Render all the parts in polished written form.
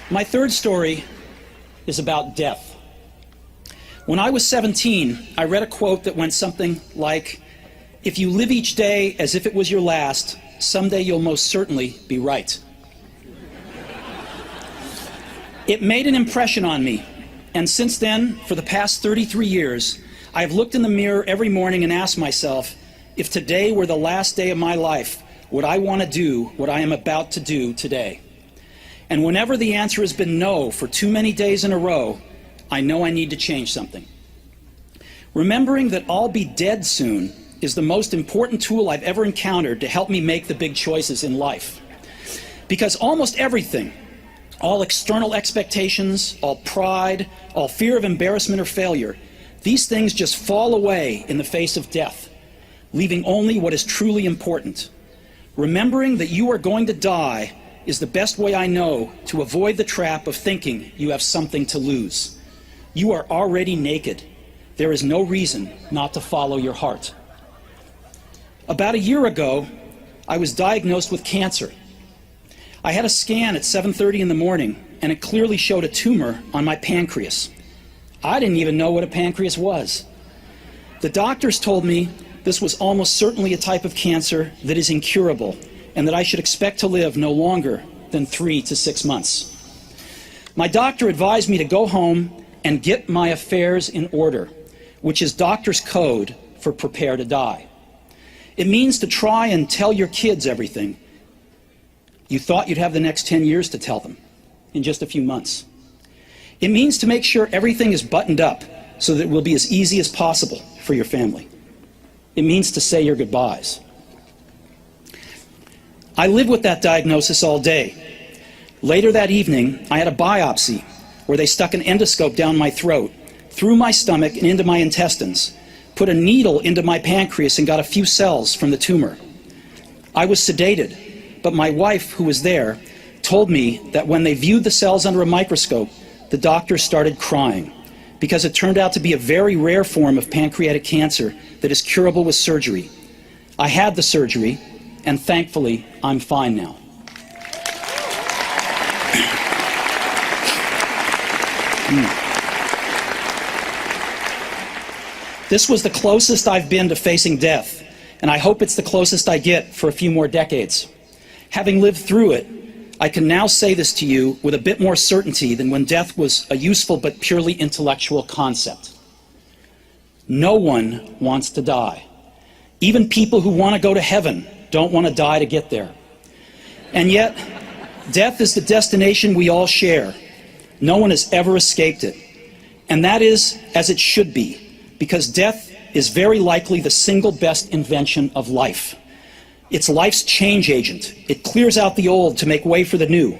My third story is about death. When I was 17, I read a quote that went something like, "If you live each day as if it was your last, someday you'll most certainly be right." It made an impression on me, and since then, for the past 33 years, I have looked in the mirror every morning and asked myself, if today were the last day of my life, would I want to do what I am about to do today? And whenever the answer has been no for too many days in a row, I know I need to change something. Remembering that I'll be dead soon is the most important tool I've ever encountered to help me make the big choices in life. Because almost everything, all external expectations, all pride, all fear of embarrassment or failure, these things just fall away in the face of death, leaving only what is truly important. Remembering that you are going to die is the best way I know to avoid the trap of thinking you have something to lose. You are already naked. There is no reason not to follow your heart. About a year ago, I was diagnosed with cancer. I had a scan at 7:30 in the morning, and it clearly showed a tumor on my pancreas. I didn't even know what a pancreas was. The doctors told me this was almost certainly a type of cancer that is incurable, and that I should expect to live no longer than 3 to 6 months. My doctor advised me to go home and get my affairs in order, which is doctor's code for prepare to die. It means to try and tell your kids everything you thought you'd have the next 10 years to tell them in just a few months. It means to make sure everything is buttoned up so that it will be as easy as possible for your family. It means to say your goodbyes. I lived with that diagnosis all day. Later that evening, I had a biopsy where they stuck an endoscope down my throat, through my stomach and into my intestines, put a needle into my pancreas and got a few cells from the tumor. I was sedated, but my wife, who was there, told me that when they viewed the cells under a microscope, the doctor started crying because it turned out to be a very rare form of pancreatic cancer that is curable with surgery. I had the surgery, and thankfully, I'm fine now. This was the closest I've been to facing death, and I hope it's the closest I get for a few more decades. Having lived through it, I can now say this to you with a bit more certainty than when death was a useful but purely intellectual concept. No one wants to die. Even people who want to go to heaven don't want to die to get there. And yet, death is the destination we all share. No one has ever escaped it. And that is as it should be, because death is very likely the single best invention of life. It's life's change agent. It clears out the old to make way for the new.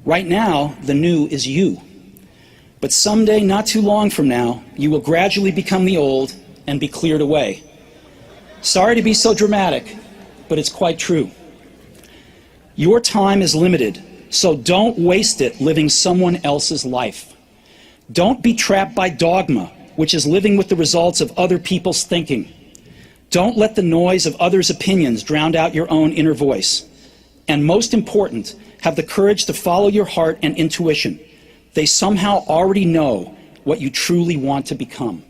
Right now, the new is you. But someday, not too long from now, you will gradually become the old and be cleared away. Sorry to be so dramatic, but it's quite true. Your time is limited, so don't waste it living someone else's life. Don't be trapped by dogma, which is living with the results of other people's thinking. Don't let the noise of others' opinions drown out your own inner voice. And most important, have the courage to follow your heart and intuition. They somehow already know what you truly want to become.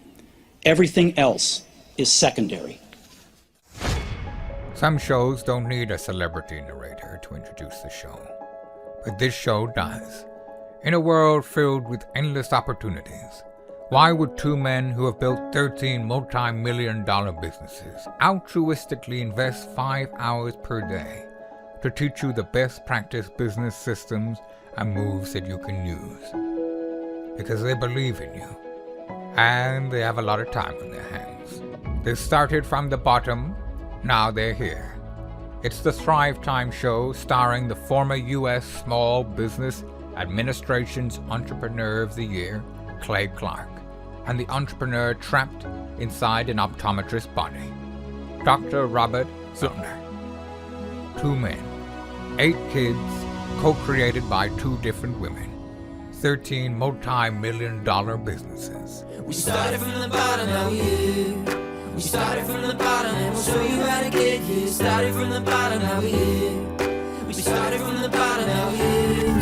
Everything else is secondary. Some shows don't need a celebrity narrator to introduce the show, but this show does. In a world filled with endless opportunities, why would two men who have built 13 multi-million-dollar businesses altruistically invest 5 hours per day to teach you the best practice business systems and moves that you can use? Because they believe in you, and they have a lot of time on their hands. They started from the bottom, now they're here. It's the Thrive Time Show, starring the former U.S. Small Business Administration's Entrepreneur of the Year, Clay Clark, and the entrepreneur trapped inside an optometrist's body, Dr. Robert Zoellner. 2 men, 8 kids, co-created by 2 different women, 13 multi-million-dollar businesses. We started from the bottom, now we're here. We started from the bottom, and we'll show you how to get here. Started from the bottom, now we're here. We started from the bottom, now we're here.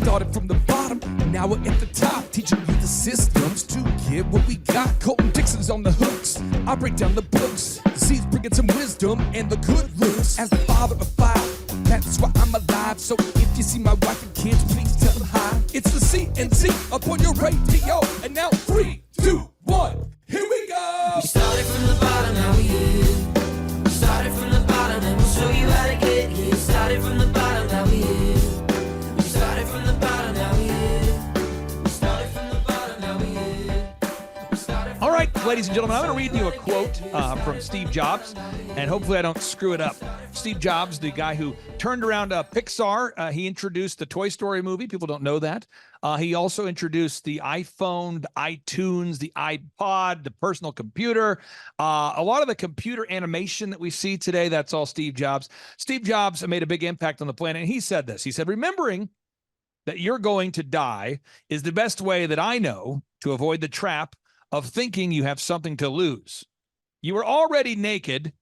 started from the bottom, and now we're at the top, teaching you the systems to get what we got. Colton Dixon's on the hooks, I break down the books. Z's bringing some wisdom and the good looks. As the father of five, that's why I'm alive. So if you see my wife and kids, please tell them hi. It's the CNC up on your radio, and now 3, 2, 1, here we go. We started from the bottom, now we're here. We started from the bottom, and we'll show you how to get here. Started from the bottom, now we're here. We started from the bottom, now we're here. We started from the bottom, now we're here. We started. All right, ladies and gentlemen, I'm going to read you a quote from Steve Jobs, and hopefully I don't screw it up. Steve Jobs, the guy who turned around Pixar, he introduced the Toy Story movie. People don't know that. He also introduced the iPhone, the iTunes, the iPod, the personal computer. A lot of the computer animation that we see today, that's all Steve Jobs. Steve Jobs made a big impact on the planet, and he said this. He said, remembering that you're going to die is the best way that I know to avoid the trap of thinking you have something to lose. You are already naked.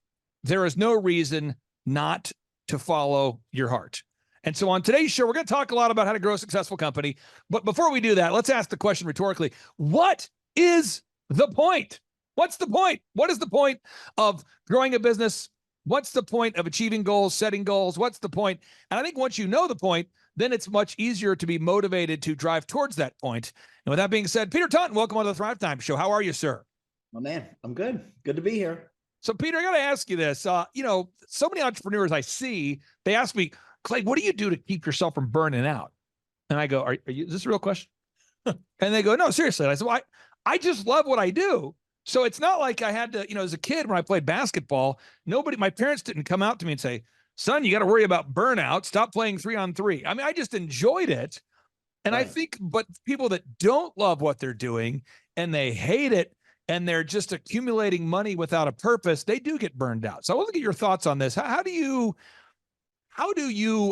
There is no reason not to follow your heart. And so on today's show, we're going to talk a lot about how to grow a successful company. But before we do that, let's ask the question rhetorically. What is the point? What's the point? What is the point of growing a business? What's the point of achieving goals, setting goals? What's the point? And I think once you know the point, then it's much easier to be motivated to drive towards that point. And with that being said, Peter Taunton, welcome on to the Thrive Time Show. How are you, sir? My man, I'm good. Good to be here. So, Peter, I got to ask you this. So many entrepreneurs I see, they ask me, Clay, what do you do to keep yourself from burning out? And I go, are you, is this a real question? And they go, no, seriously. And I said, well, I just love what I do. So it's not like I had to, as a kid when I played basketball, my parents didn't come out to me and say, son, you got to worry about burnout. Stop playing 3-on-3. I mean, I just enjoyed it. And right. I think, but people that don't love what they're doing and they hate it and they're just accumulating money without a purpose, they do get burned out. So I want to get your thoughts on this. How do you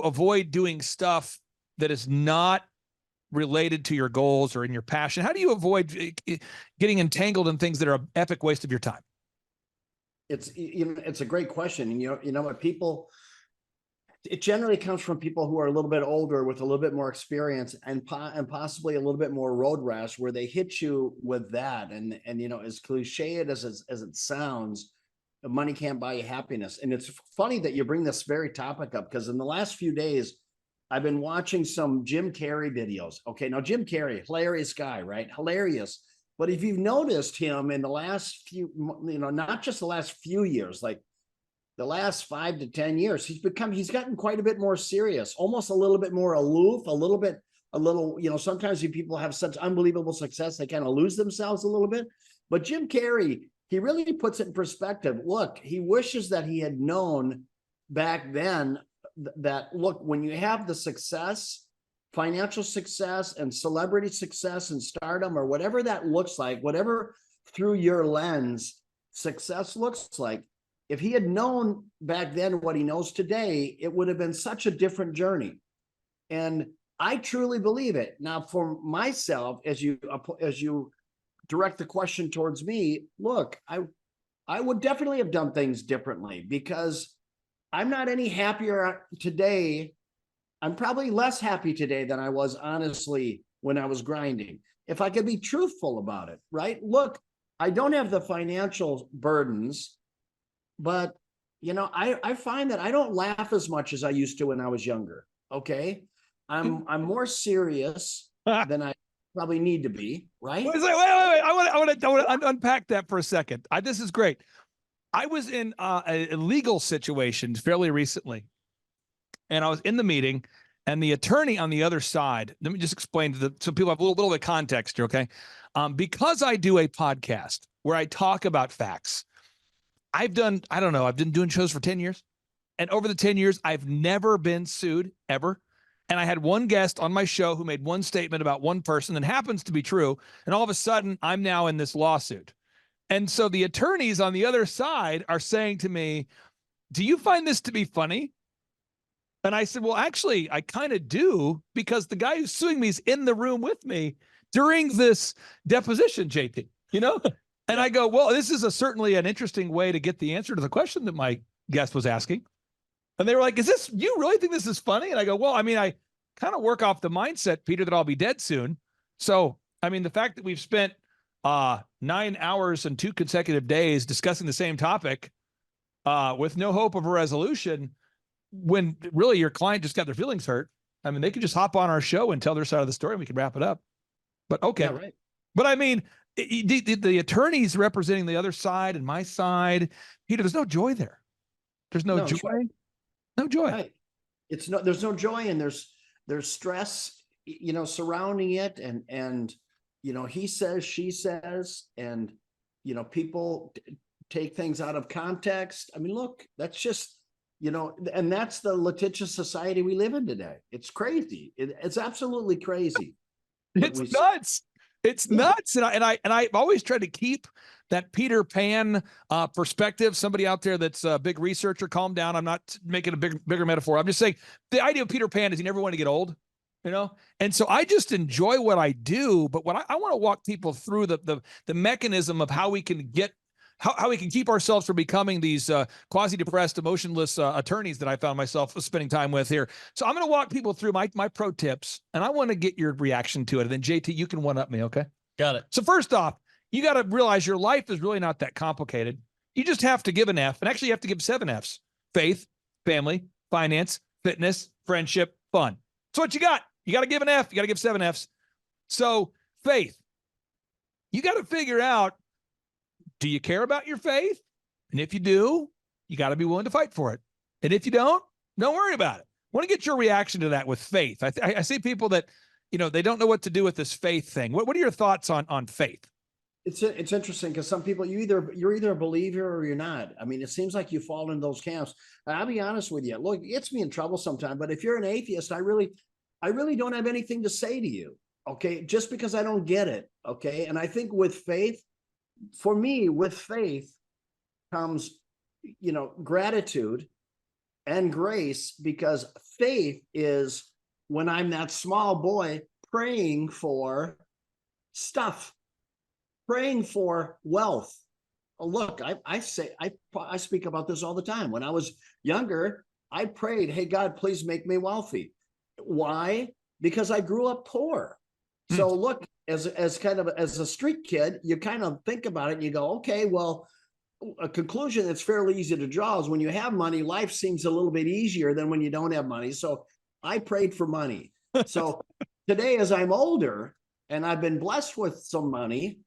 avoid doing stuff that is not related to your goals or in your passion? How do you avoid getting entangled in things that are an epic waste of your time? It's a great question. And you know what, it generally comes from people who are a little bit older with a little bit more experience and possibly a little bit more road rash, where they hit you with that. And as cliche as it sounds, money can't buy you happiness. And it's funny that you bring this very topic up, because in the last few days, I've been watching some Jim Carrey videos. Okay, now Jim Carrey, hilarious guy, right? Hilarious. But if you've noticed him in the last few, not just the last few years, like the last 5 to 10 years, he's gotten quite a bit more serious, almost a little bit more aloof, sometimes when people have such unbelievable success, they kind of lose themselves a little bit. But Jim Carrey, he really puts it in perspective. Look, he wishes that he had known back then that, look, when you have the success, financial success and celebrity success and stardom, or whatever that looks like, whatever through your lens success looks like, if he had known back then what he knows today, it would have been such a different journey. And I truly believe it. Now, for myself, as you direct the question towards me, look, I would definitely have done things differently, because I'm not any happier today. I'm probably less happy today than I was, honestly, when I was grinding. If I could be truthful about it, right? Look, I don't have the financial burdens, but I find that I don't laugh as much as I used to when I was younger. Okay, I'm more serious than I probably need to be, right? Wait. I want to unpack that for a second. This is great. I was in a legal situation fairly recently, and I was in the meeting, and the attorney on the other side, let me just explain so people have a little bit of context here, okay? Because I do a podcast where I talk about facts, I've been doing shows for 10 years. And over the 10 years, I've never been sued, ever. And I had one guest on my show who made one statement about one person that happens to be true. And all of a sudden, I'm now in this lawsuit. And so the attorneys on the other side are saying to me, do you find this to be funny? And I said, well, actually, I kind of do, because the guy who's suing me is in the room with me during this deposition, JP, And I go, well, this is certainly an interesting way to get the answer to the question that my guest was asking. And they were like, you really think this is funny? And I go, well, I mean, kind of work off the mindset, Peter, that I'll be dead soon. So, I mean, the fact that we've spent 9 hours and 2 consecutive days discussing the same topic with no hope of a resolution, when really your client just got their feelings hurt. I mean, they could just hop on our show and tell their side of the story and we can wrap it up. But okay. Yeah, right. But I mean, the attorneys representing the other side and my side, Peter, there's no joy there. There's no joy. Right. No joy. Right. There's no joy, and there's stress, surrounding it. And, he says, she says, and, people take things out of context. I mean, look, that's just, and that's the litigious society we live in today. It's crazy. It's absolutely crazy. It's nuts. It's nuts. And I've always tried to keep that Peter Pan perspective. Somebody out there that's a big researcher, calm down. I'm not making a bigger metaphor. I'm just saying the idea of Peter Pan is he never want to get old, And so I just enjoy what I do, but what I want to walk people through the mechanism of how we can get how we can keep ourselves from becoming these quasi-depressed, emotionless attorneys that I found myself spending time with here. So I'm going to walk people through my pro tips, and I want to get your reaction to it. And then JT, you can one-up me, okay? Got it. So first off, you got to realize your life is really not that complicated. You just have to give an F, and actually you have to give 7 Fs: faith, family, finance, fitness, friendship, fun. So what you got? You got to give an F. You got to give 7 Fs. So faith, you got to figure out, do you care about your faith? And if you do, you got to be willing to fight for it. And if you don't worry about it. I want to get your reaction to that with faith. I see people that, they don't know what to do with this faith thing. What are your thoughts on faith? It's interesting because some people, you're either a believer or you're not. I mean, it seems like you fall into those camps. I'll be honest with you. Look, it gets me in trouble sometimes, but if you're an atheist, I really don't have anything to say to you. Okay. Just because I don't get it. Okay. And I think with faith, for me, with faith comes, gratitude and grace, because faith is when I'm that small boy praying for stuff, praying for wealth. Look, I speak about this all the time. When I was younger, I prayed, hey, God, please make me wealthy. Why? Because I grew up poor. So look, as a street kid, you kind of think about it and you go, okay, well, a conclusion that's fairly easy to draw is when you have money, life seems a little bit easier than when you don't have money. So I prayed for money. So today, as I'm older and I've been blessed with some money,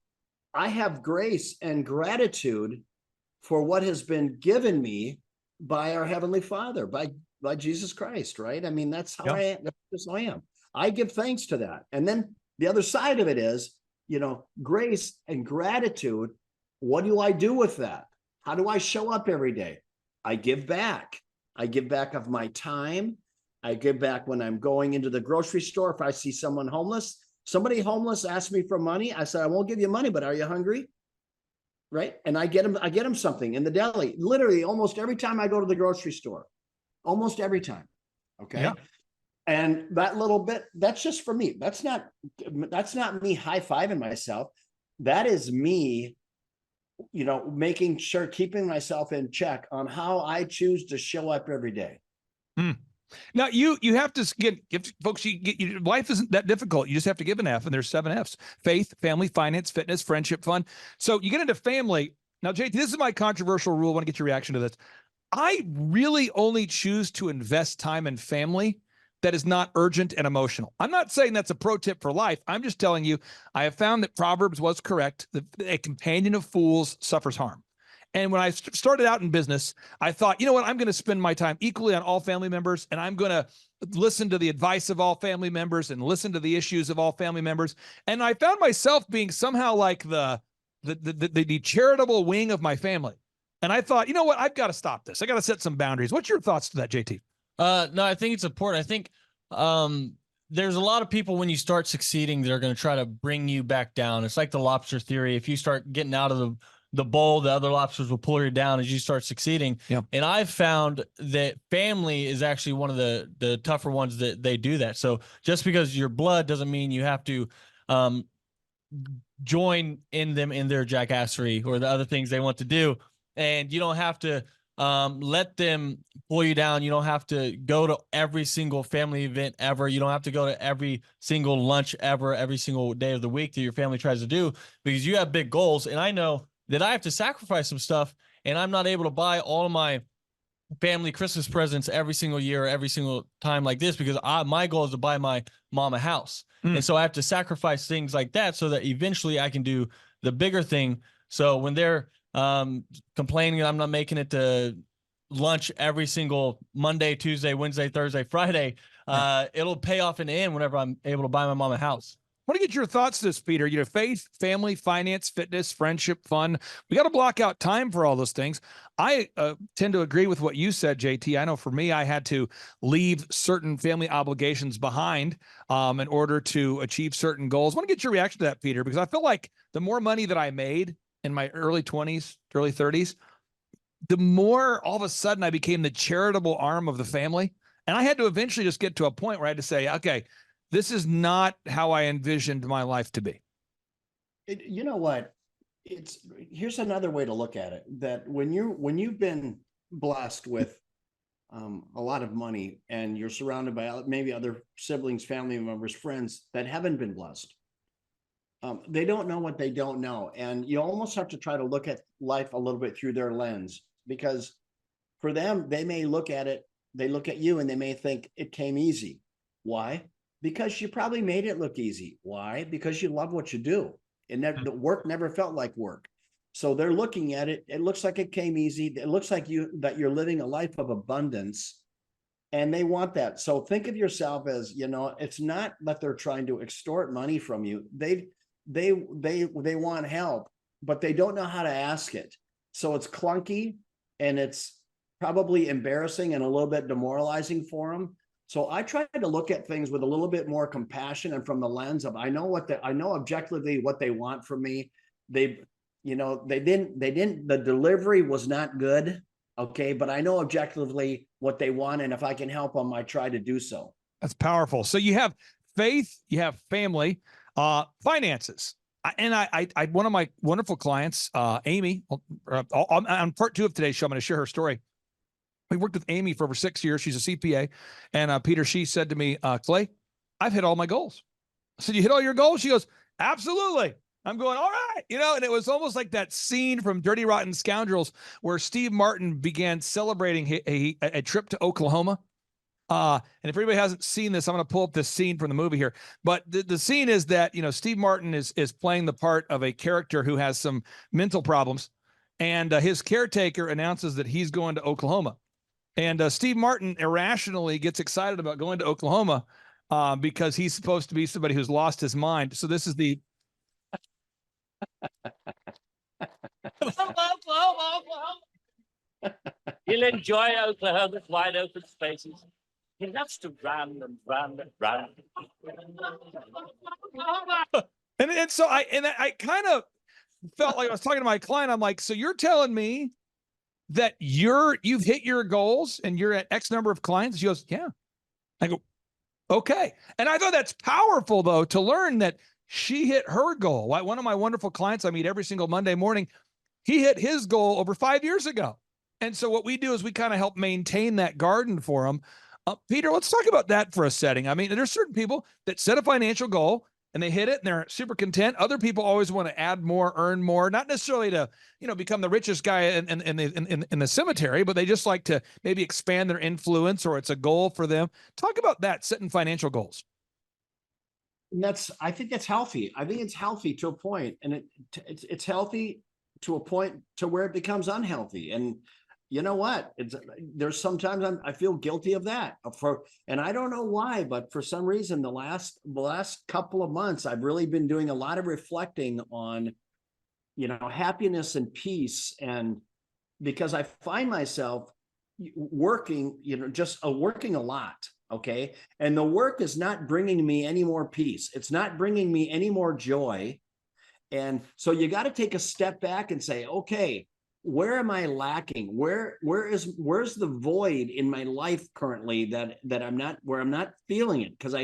I have grace and gratitude for what has been given me by our Heavenly Father, by Jesus Christ, right? I mean, that's how I am. That's just how I am. I give thanks to that. And then the other side of it is, grace and gratitude. What do I do with that? How do I show up every day? I give back. I give back of my time. I give back when I'm going into the grocery store. If I see somebody homeless asks me for money, I said, I won't give you money, but are you hungry? Right. And I get them something in the deli, literally almost every time I go to the grocery store, almost every time. Okay. Yeah. And that little bit, that's just for me. That's not me high-fiving myself. That is me, making sure, keeping myself in check on how I choose to show up every day. Now you have to give folks, life isn't that difficult. You just have to give an F, and there's 7 Fs: faith, family, finance, fitness, friendship, fun. So you get into family. Now, JT, this is my controversial rule. I want to get your reaction to this. I really only choose to invest time in family that is not urgent and emotional. I'm not saying that's a pro tip for life. I'm just telling you, I have found that Proverbs was correct. A companion of fools suffers harm. And when I started out in business, I thought, you know what, I'm going to spend my time equally on all family members, and I'm going to listen to the advice of all family members and listen to the issues of all family members. And I found myself being somehow like the charitable wing of my family. And I thought, you know what, I've got to stop this. I got to set some boundaries. What's your thoughts to that, JT? No, I think it's important. I think there's a lot of people, when you start succeeding, they're going to try to bring you back down. It's like the lobster theory. If you start getting out of the bowl, the other lobsters will pull you down as you start succeeding. Yeah. And I've found that family is actually one of the tougher ones that they do that. So just because your blood doesn't mean you have to join in them in their jackassery or the other things they want to do. And you don't have to let them pull you down. You don't have to go to every single family event ever. You don't have to go to every single lunch ever, every single day of the week that your family tries to do, because you have big goals. And I know that I have to sacrifice some stuff, and I'm not able to buy all of my family Christmas presents every single year, every single time like this, because my goal is to buy my mom a house. And so I have to sacrifice things like that so that eventually I can do the bigger thing. So when they're complaining that I'm not making it to lunch every single Monday, Tuesday, Wednesday, Thursday, Friday, it'll pay off in the end whenever I'm able to buy my mom a house. I want to get your thoughts to this, Peter. You know, faith, family, finance, fitness, friendship, fun. We got to block out time for all those things. I tend to agree with what you said, JT. I know for me, I had to leave certain family obligations behind in order to achieve certain goals. I want to get your reaction to that, Peter, because I feel like the more money that I made in my early 20s, early 30s, the more all of a sudden I became the charitable arm of the family. And I had to eventually just get to a point where I had to say, okay, this is not how I envisioned my life to be. You know what? Here's another way to look at it, that when you've been blessed with a lot of money and you're surrounded by maybe other siblings, family members, friends that haven't been blessed, they don't know what they don't know. And you almost have to try to look at life a little bit through their lens, because for them, they may look at it, they look at you and they may think it came easy. Why? Because you probably made it look easy. Why? Because you love what you do. And that the work never felt like work. So they're looking at it. It looks like it came easy. It looks like that you're living a life of abundance, and they want that. So think of yourself as, you know, it's not that they're trying to extort money from you. They want help, but they don't know how to ask it. So it's clunky, and it's probably embarrassing and a little bit demoralizing for them. So I try to look at things with a little bit more compassion, and from the lens of I know objectively what they want from me. The delivery was not good, okay, but I know objectively what they want, and if I can help them, I try to do so. That's powerful. So you have faith, you have family, finances. I one of my wonderful clients, Amy, on part 2 of today's show, I'm going to share her story. We worked with Amy for over 6 years. She's a CPA. And Peter, she said to me, Clay, I've hit all my goals. I said, you hit all your goals? She goes, absolutely. I'm going, all right. You know, and it was almost like that scene from Dirty Rotten Scoundrels where Steve Martin began celebrating a trip to Oklahoma. And if anybody hasn't seen this, I'm going to pull up this scene from the movie here. But the scene is that, you know, Steve Martin is playing the part of a character who has some mental problems. And his caretaker announces that he's going to Oklahoma. And Steve Martin irrationally gets excited about going to Oklahoma because he's supposed to be somebody who's lost his mind. So this is the. He'll enjoy Oklahoma's wide open spaces. He loves to run and run and run. And so I kind of felt like I was talking to my client. I'm like, so you're telling me that you've hit your goals and you're at X number of clients? She goes, yeah. I go, okay. And I thought that's powerful, though, to learn that she hit her goal. One of my wonderful clients I meet every single Monday morning, he hit his goal over 5 years ago. And so what we do is we kind of help maintain that garden for him. Peter, let's talk about that for a setting. I mean, there's certain people that set a financial goal and they hit it and they're super content. Other people always want to add more, earn more, not necessarily to, you know, become the richest guy in the cemetery, but they just like to maybe expand their influence, or it's a goal for them. Talk about that, setting financial goals. And I think that's healthy. I think it's healthy to a point, and it's healthy to a point to where it becomes unhealthy. And you know what? There's sometimes I feel guilty of that, and I don't know why, but for some reason, the last couple of months, I've really been doing a lot of reflecting on, you know, happiness and peace, and because I find myself working, you know, just working a lot. Okay. And the work is not bringing me any more peace. It's not bringing me any more joy. And so you got to take a step back and say, okay, where am I lacking? Where's the void in my life currently that I'm not feeling it? Because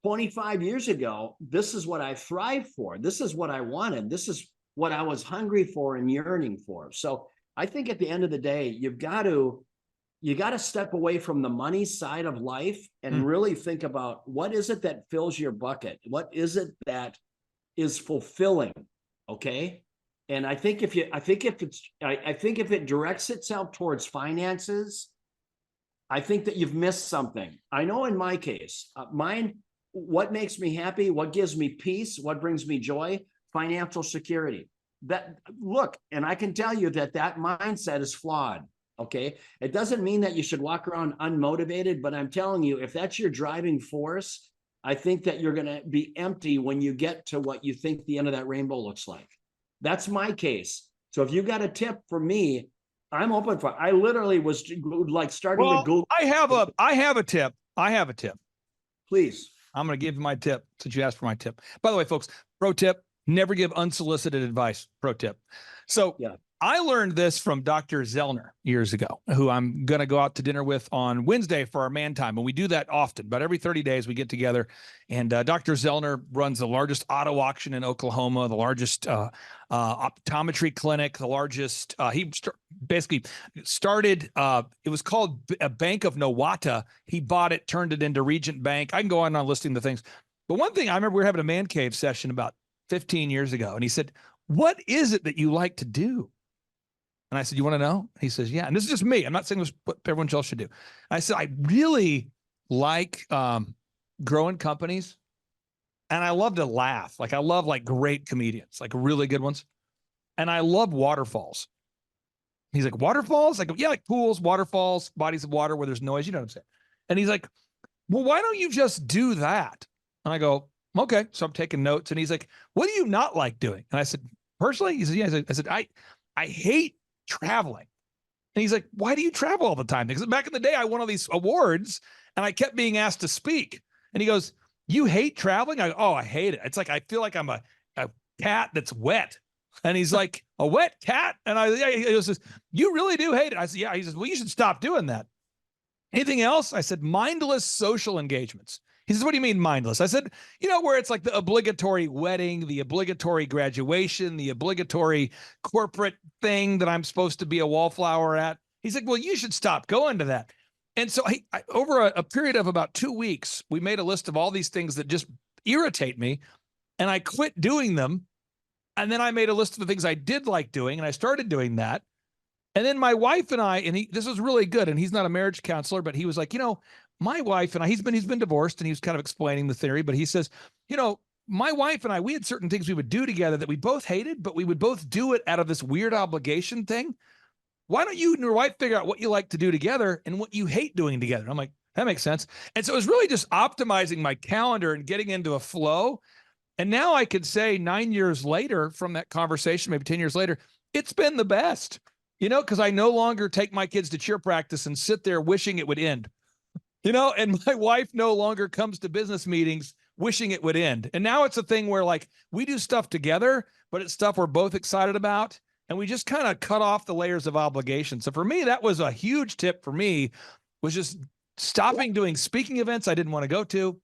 25 years ago, this is what I thrived for. This is what I wanted. This is what I was hungry for and yearning for. So I think at the end of the day, you got to step away from the money side of life and really think about what is it that fills your bucket? What is it that is fulfilling? Okay. And I think if it directs itself towards finances, I think that you've missed something. I know in my case, what makes me happy, what gives me peace, what brings me joy, financial security. And I can tell you that mindset is flawed. Okay. It doesn't mean that you should walk around unmotivated, but I'm telling you, if that's your driving force, I think that you're going to be empty when you get to what you think the end of that rainbow looks like. That's my case. So if you got a tip for me, I'm open for it. I literally was like starting to Google. I have a tip. Please. I'm going to give you my tip since you asked for my tip. By the way, folks, pro tip, never give unsolicited advice. Pro tip. So yeah. I learned this from Dr. Zellner years ago, who I'm going to go out to dinner with on Wednesday for our man time. And we do that often, but every 30 days we get together. And Dr. Zellner runs the largest auto auction in Oklahoma, the largest optometry clinic, the largest, basically started, it was called a Bank of Nowata. He bought it, turned it into Regent Bank. I can go on listing the things. But one thing, I remember we were having a man cave session about 15 years ago. And he said, what is it that you like to do? And I said, you want to know? He says, yeah. And this is just me. I'm not saying this is what everyone else should do. I said, I really like growing companies. And I love to laugh. Like I love like great comedians, like really good ones. And I love waterfalls. He's like, waterfalls? I go, yeah, like pools, waterfalls, bodies of water where there's noise. You know what I'm saying? And he's like, well, why don't you just do that? And I go, okay. So I'm taking notes. And he's like, what do you not like doing? And I said, personally? He said, yeah. I said, I hate traveling. And he's like, why do you travel all the time? Because back in the day, I won all these awards and I kept being asked to speak. And he goes, you hate traveling? I go, oh, I hate it. It's like, I feel like I'm a cat that's wet. And he's like, a wet cat? And he goes, you really do hate it? I said, yeah. He says, well, you should stop doing that. Anything else? I said, mindless social engagements. He says, what do you mean mindless? I said, where it's like the obligatory wedding, the obligatory graduation, the obligatory corporate thing that I'm supposed to be a wallflower at. He's like, well, you should stop going to that. And so I over a period of about 2 weeks, we made a list of all these things that just irritate me. And I quit doing them. And then I made a list of the things I did like doing. And I started doing that. And then my wife and I, and this was really good. And he's not a marriage counselor, but he was like, my wife and I, he's been divorced and he was kind of explaining the theory, but he says, my wife and I, we had certain things we would do together that we both hated, but we would both do it out of this weird obligation thing. Why don't you and your wife figure out what you like to do together and what you hate doing together? I'm like, that makes sense. And so it was really just optimizing my calendar and getting into a flow. And now I could say 9 years later from that conversation, maybe 10 years later, it's been the best, because I no longer take my kids to cheer practice and sit there wishing it would end. And my wife no longer comes to business meetings wishing it would end. And now it's a thing where like we do stuff together, but it's stuff we're both excited about. And we just kind of cut off the layers of obligation. So for me, that was a huge tip for me, was just stopping doing speaking events I didn't want to go to,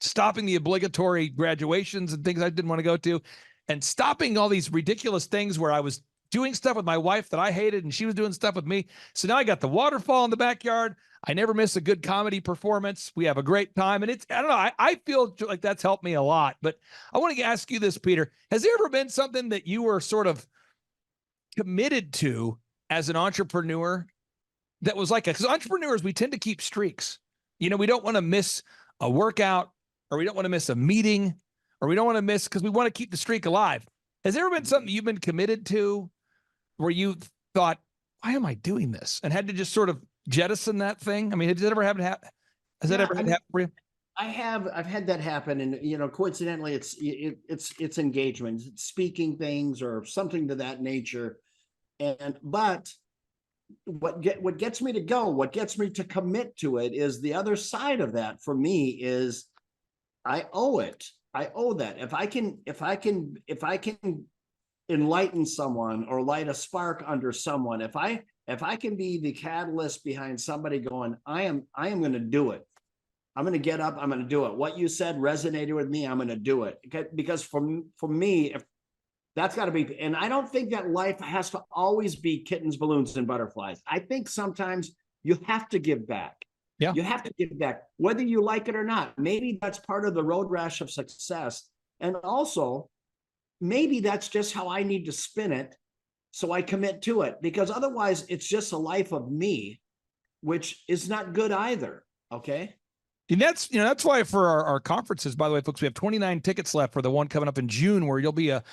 stopping the obligatory graduations and things I didn't want to go to, and stopping all these ridiculous things where I was doing stuff with my wife that I hated and she was doing stuff with me. So now I got the waterfall in the backyard. I never miss a good comedy performance. We have a great time. And I don't know, I feel like that's helped me a lot. But I want to ask you this, Peter. Has there ever been something that you were sort of committed to as an entrepreneur that was like, because entrepreneurs, we tend to keep streaks. We don't want to miss a workout, or we don't want to miss a meeting, or we don't want to miss, because we want to keep the streak alive. Has there ever been something you've been committed to where you thought, why am I doing this? And had to just sort of jettison that thing? I mean, has that ever happened? Has that ever happened for you? I've had that happen. And, coincidentally, it's engagement, it's speaking things or something to that nature. But what gets me to go, what gets me to commit to it is the other side of that for me is I owe it. I owe that. If I can enlighten someone or light a spark under someone, if I can be the catalyst behind somebody going, I am going to do it. I'm going to get up. I'm going to do it. What you said resonated with me. I'm going to do it. Because for me, That's got to be, and I don't think that life has to always be kittens, balloons, and butterflies. I think sometimes you have to give back. Yeah. You have to give back, whether you like it or not. Maybe that's part of the road rash of success. And also, maybe that's just how I need to spin it. So I commit to it, because otherwise it's just a life of me, which is not good either. Okay. And that's why for our conferences, by the way, folks, we have 29 tickets left for the one coming up in June where you'll be a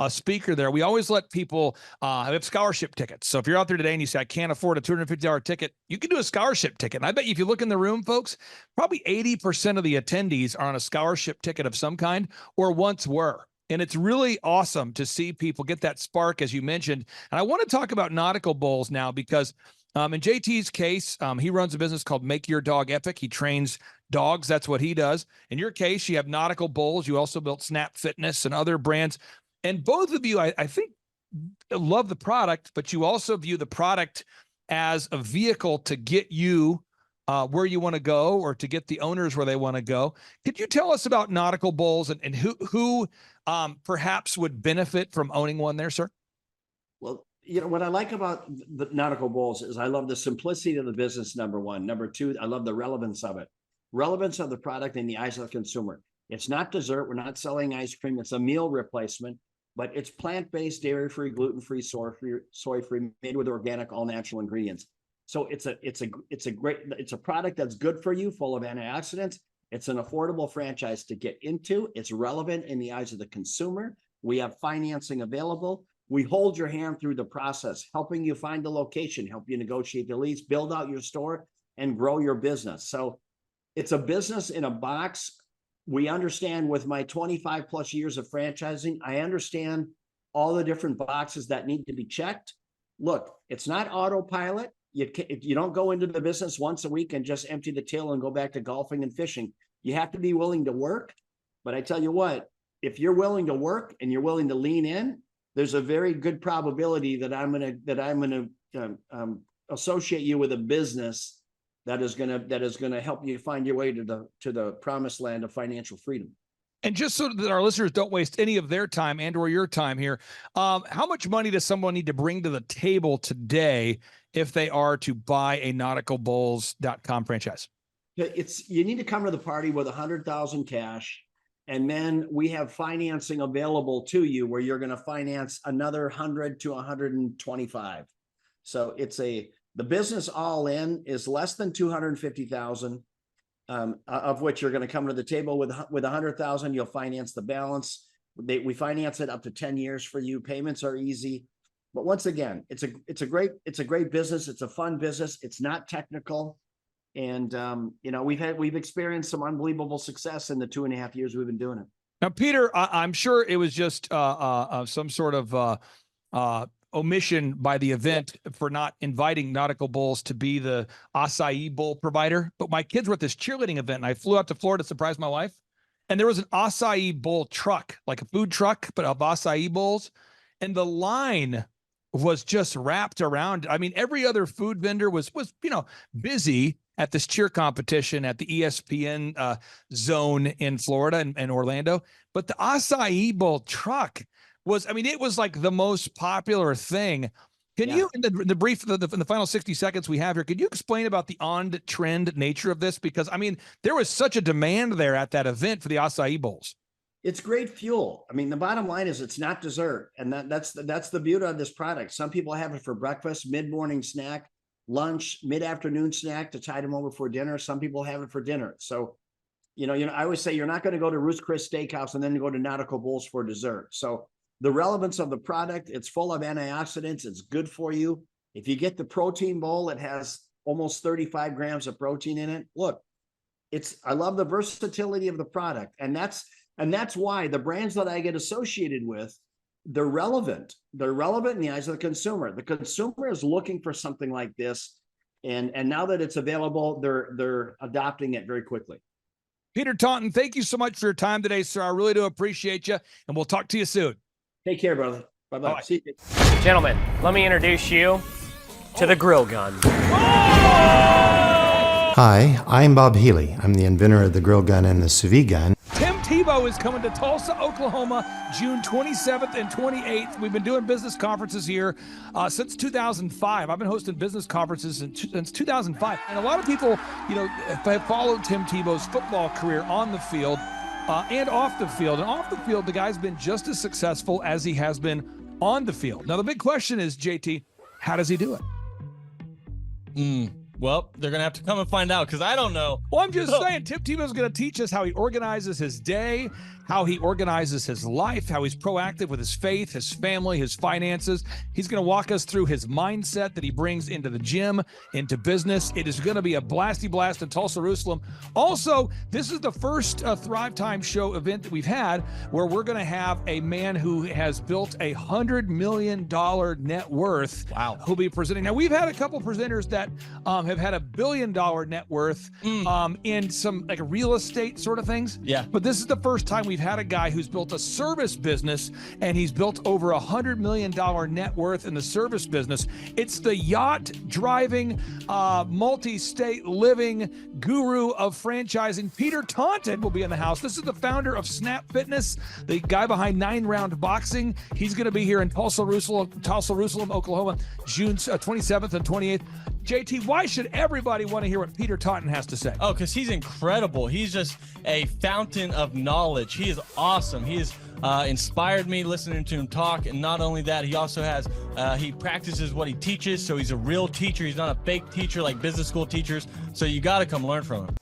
speaker there. We always let people have scholarship tickets. So if you're out there today and you say, I can't afford a $250 ticket, you can do a scholarship ticket. And I bet you if you look in the room, folks, probably 80% of the attendees are on a scholarship ticket of some kind or once were. And it's really awesome to see people get that spark, as you mentioned. And I want to talk about nautical bowls now because in JT's case, he runs a business called Make Your Dog Epic. He trains dogs. That's what he does. In your case, you have nautical bowls. You also built Snap Fitness and other brands. And both of you, I think, love the product, but you also view the product as a vehicle to get you where you want to go or to get the owners where they want to go. Could you tell us about nautical bowls and who perhaps would benefit from owning one there, sir? Well, what I like about the nautical bowls is I love the simplicity of the business, number one. Number two, I love the relevance of it. Relevance of the product in the eyes of the consumer. It's not dessert. We're not selling ice cream. It's a meal replacement, but it's plant-based, dairy-free, gluten-free, soy-free, made with organic, all-natural ingredients. So it's a product that's good for you, full of antioxidants. It's an affordable franchise to get into. It's relevant in the eyes of the consumer. We have financing available. We hold your hand through the process, helping you find the location, help you negotiate the lease, build out your store, and grow your business. So it's a business in a box. We understand with my 25 plus years of franchising, I understand all the different boxes that need to be checked. Look, it's not autopilot. You don't go into the business once a week and just empty the till and go back to golfing and fishing. You have to be willing to work. But I tell you what, if you're willing to work and you're willing to lean in, there's a very good probability that I'm gonna associate you with a business that is gonna help you find your way to the promised land of financial freedom. And just so that our listeners don't waste any of their time and or your time here, how much money does someone need to bring to the table today if they are to buy a nauticalbowls.com franchise? You need to come to the party with $100,000 cash. And then we have financing available to you where you're going to finance another 100 to 125. So the business all in is less than 250,000, of which you're going to come to the table with 100,000. You'll finance the balance. We finance it up to 10 years for you. Payments are easy. But once again, it's a great business. It's a fun business. It's not technical. And, we've experienced some unbelievable success in the 2.5 years we've been doing it. Now, Peter, I'm sure it was just some sort of omission by the event for not inviting Nautical Bowls to be the acai bowl provider. But my kids were at this cheerleading event and I flew out to Florida to surprise my wife. And there was an acai bowl truck, like a food truck, but of acai bowls. And the line was just wrapped around. I mean, every other food vendor was busy at this cheer competition at the ESPN zone in Florida and Orlando. But the acai bowl truck was, it was like the most popular thing. Can you, in the final 60 seconds we have here, could you explain about the on-trend nature of this? Because, there was such a demand there at that event for the acai bowls. It's great fuel. The bottom line is it's not dessert. And that's the beauty of this product. Some people have it for breakfast, mid-morning snack, lunch, mid-afternoon snack to tide them over for dinner. Some people have it for dinner. So, I always say you're not going to go to Ruth's Chris Steakhouse and then go to Nautical Bowls for dessert. So the relevance of the product, it's full of antioxidants. It's good for you. If you get the protein bowl, it has almost 35 grams of protein in it. Look, I love the versatility of the product. And that's why the brands that I get associated with, they're relevant. They're relevant in the eyes of the consumer. The consumer is looking for something like this. And now that it's available, they're adopting it very quickly. Peter Taunton, thank you so much for your time today, sir. I really do appreciate you. And we'll talk to you soon. Take care, brother. Bye-bye. Bye. See you. Gentlemen, let me introduce you to the grill gun. Hi, I'm Bob Healy. I'm the inventor of the grill gun and the sous vide gun. Tim Tebow is coming to Tulsa, Oklahoma, June 27th and 28th. We've been doing business conferences here since 2005. I've been hosting business conferences since 2005. And a lot of people, have followed Tim Tebow's football career on the field and off the field. And off the field, the guy's been just as successful as he has been on the field. Now, the big question is, JT, how does he do it? Well, they're going to have to come and find out because I don't know. Well, I'm just saying, Tim Tebow's going to teach us how he organizes his day, how he organizes his life, how he's proactive with his faith, his family, his finances. He's going to walk us through his mindset that he brings into the gym, into business. It is going to be a blasty blast in Tulsa, Jerusalem. Also, this is the first Thrive Time Show event that we've had where we're going to have a man who has built $100 million net worth. Wow. Who'll be presenting. Now, we've had a couple presenters that have had $1 billion net worth in some like real estate sort of things. Yeah. But this is the first time we've had a guy who's built a service business, and he's built over $100 million net worth in the service business. It's the yacht driving, multi-state living guru of franchising. Peter Taunton will be in the house. This is the founder of Snap Fitness, the guy behind 9 Round Boxing. He's going to be here in Tulsa, Jerusalem, Oklahoma, June 27th and 28th. JT, why should everybody want to hear what Peter Taunton has to say? Oh, because he's incredible. He's just a fountain of knowledge. He is awesome. He has inspired me listening to him talk. And not only that, he also has, he practices what he teaches. So he's a real teacher. He's not a fake teacher like business school teachers. So you got to come learn from him.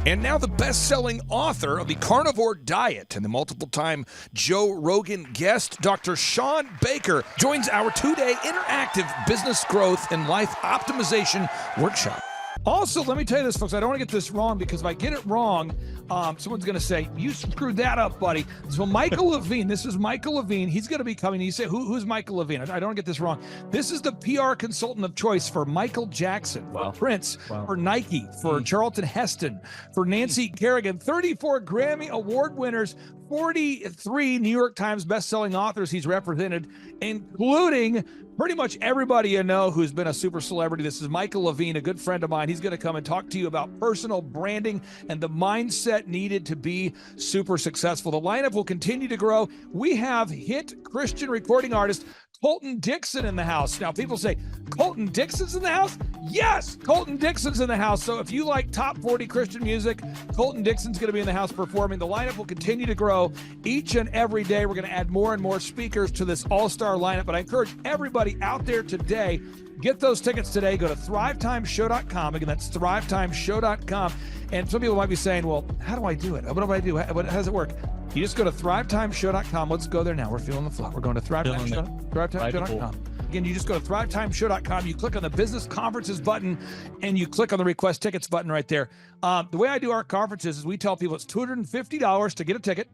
And now the best-selling author of The Carnivore Diet and the multiple-time Joe Rogan guest, Dr. Sean Baker, joins our 2-day interactive business growth and life optimization workshop. Also, let me tell you this, folks. I don't want to get this wrong because if I get it wrong, someone's going to say, you screwed that up, buddy. So Michael Levine, this is Michael Levine. He's going to be coming. You say, who's Michael Levine? I don't get this wrong. This is the PR consultant of choice for Michael Jackson, for Prince, for Nike, for Charlton Heston, for Nancy Kerrigan, 34 Grammy Award winners, 43 New York Times best-selling authors he's represented, including pretty much everybody you know who's been a super celebrity. This is Michael Levine, a good friend of mine. He's going to come and talk to you about personal branding and the mindset needed to be super successful. The lineup will continue to grow. We have hit Christian recording artist Colton Dixon in the house. Now, people say, Colton Dixon's in the house? Yes, Colton Dixon's in the house. So if you like top 40 Christian music, Colton Dixon's going to be in the house performing. The lineup will continue to grow each and every day. We're going to add more and more speakers to this all-star lineup. But I encourage everybody out there today, get those tickets today. Go to thrivetimeshow.com. Again, that's thrivetimeshow.com. And some people might be saying, well, how do I do it? What do I do? How does it work? You just go to thrivetimeshow.com. Let's go there now. We're feeling the flow. We're going to thrivetimeshow.com. Again, you just go to thrivetimeshow.com. You click on the business conferences button, and you click on the request tickets button right there. The way I do our conferences is we tell people it's $250 to get a ticket.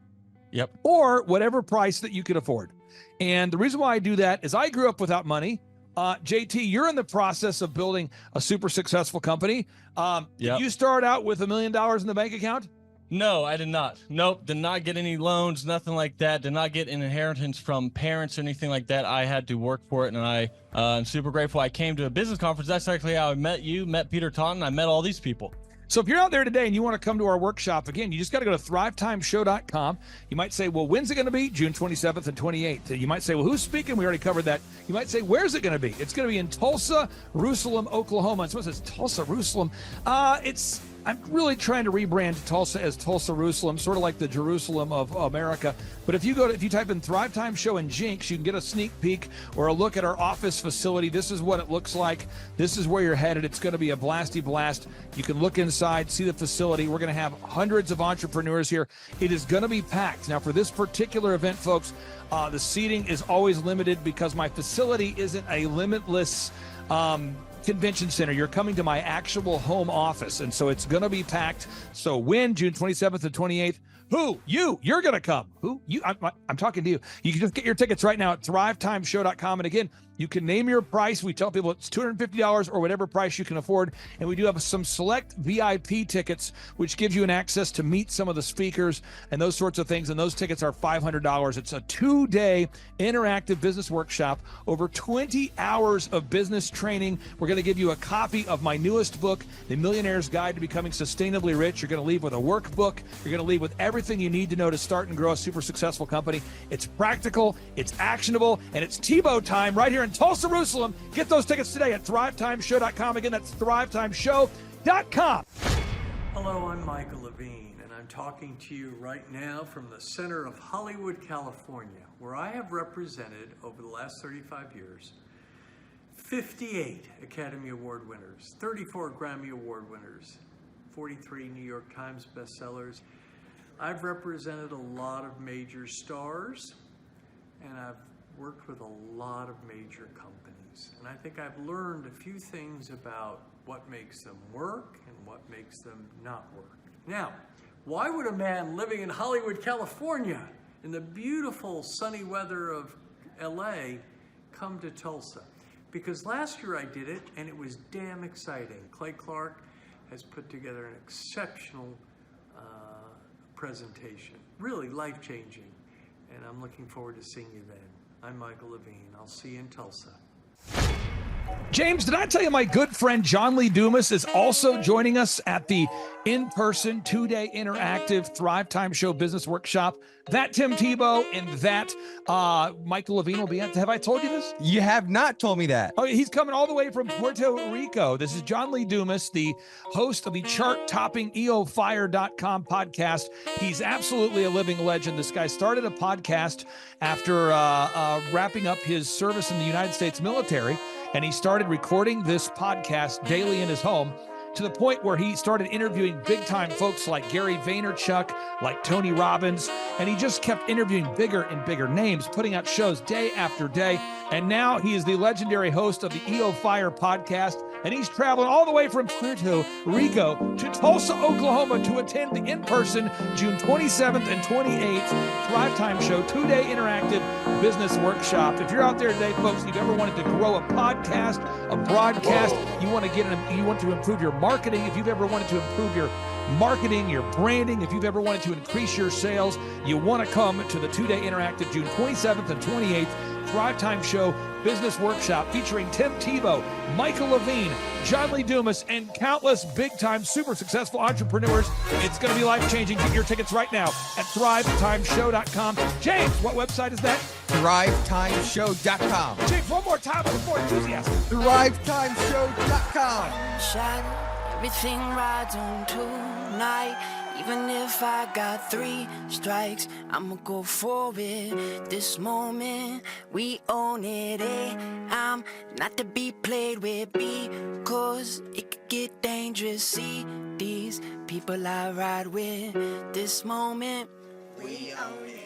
Yep. Or whatever price that you can afford. And the reason why I do that is I grew up without money. JT, you're in the process of building a super successful company. Did you start out with $1 million in the bank account? No, I did not. Nope, did not get any loans, nothing like that. Did not get an inheritance from parents or anything like that. I had to work for it, and I'm super grateful. I came to a business conference. That's actually how I met you, met Peter Taunton. I met all these people. So if you're out there today and you want to come to our workshop, again, you just got to go to thrivetimeshow.com. You might say, well, when's it going to be? June 27th and 28th. You might say, well, who's speaking? We already covered that. You might say, where's it going to be? It's going to be in Tulsa, Jerusalem, Oklahoma. And so it says Tulsa, Jerusalem. I'm really trying to rebrand Tulsa as Tulsa, Jerusalem, sort of like the Jerusalem of America. But if you type in Thrive Time Show and Jinx, you can get a sneak peek or a look at our office facility. This is what it looks like. This is where you're headed. It's going to be a blasty blast. You can look inside, see the facility. We're going to have hundreds of entrepreneurs here. It is going to be packed. Now, for this particular event, folks, the seating is always limited because my facility isn't a limitless convention center. You're coming to my actual home office, and so it's going to be packed. So when? June 27th and 28th. Who? You're going to come. Who? You? I'm talking to you. You can just get your tickets right now at thrivetimeshow.com. And again, You can name your price. We tell people it's $250 or whatever price you can afford. And we do have some select VIP tickets, which gives you an access to meet some of the speakers and those sorts of things. And those tickets are $500. It's a 2-day interactive business workshop, over 20 hours of business training. We're going to give you a copy of my newest book, The Millionaire's Guide to Becoming Sustainably Rich. You're going to leave with a workbook. You're going to leave with everything you need to know to start and grow a super successful company. It's practical, it's actionable, and it's Tebow time right here in Tulsa, Jerusalem. Get those tickets today at thrivetimeshow.com. Again, that's thrivetimeshow.com. Hello, I'm Michael Levine, and I'm talking to you right now from the center of Hollywood, California, where I have represented over the last 35 years 58 Academy Award winners, 34 Grammy Award winners, 43 New York Times bestsellers. I've represented a lot of major stars, and I've worked with a lot of major companies. And I think I've learned a few things about what makes them work and what makes them not work. Now, why would a man living in Hollywood, California, in the beautiful sunny weather of LA, come to Tulsa? Because last year I did it, and it was damn exciting. Clay Clark has put together an exceptional presentation, really life-changing, and I'm looking forward to seeing you then. I'm Michael Levine. I'll see you in Tulsa. James, did I tell you my good friend John Lee Dumas is also joining us at the in-person 2-day interactive Thrive Time Show Business Workshop? That Tim Tebow and that Michael Levine will be at. Have I told you this? You have not told me that. Oh, he's coming all the way from Puerto Rico. This is John Lee Dumas, the host of the chart-topping EOFire.com podcast. He's absolutely a living legend. This guy started a podcast after wrapping up his service in the United States military, and he started recording this podcast daily in his home, to the point where he started interviewing big-time folks like Gary Vaynerchuk, like Tony Robbins, and he just kept interviewing bigger and bigger names, putting out shows day after day. And now he is the legendary host of the EO Fire podcast, and he's traveling all the way from Puerto Rico to Tulsa, Oklahoma to attend the in-person June 27th and 28th Thrive Time Show 2-day interactive business workshop. If you're out there today, folks, you've ever wanted to grow a podcast, a broadcast, you want to improve your marketing, if you've ever wanted to improve your marketing, your branding, if you've ever wanted to increase your sales, you want to come to the 2-day interactive June 27th and 28th Thrive Time Show Business Workshop featuring Tim Tebow, Michael Levine, John Lee Dumas, and countless big-time super successful entrepreneurs. It's going to be life-changing. Get your tickets right now at thrivetimeshow.com. James, what website is that? thrivetimeshow.com. James, one more time with more enthusiasm. thrivetimeshow.com. Shine, everything rides on tonight. Even if I got 3 strikes, I'ma go for it. This moment, we own it. I'm not to be played with, because it could get dangerous. See these people I ride with. This moment, we own it.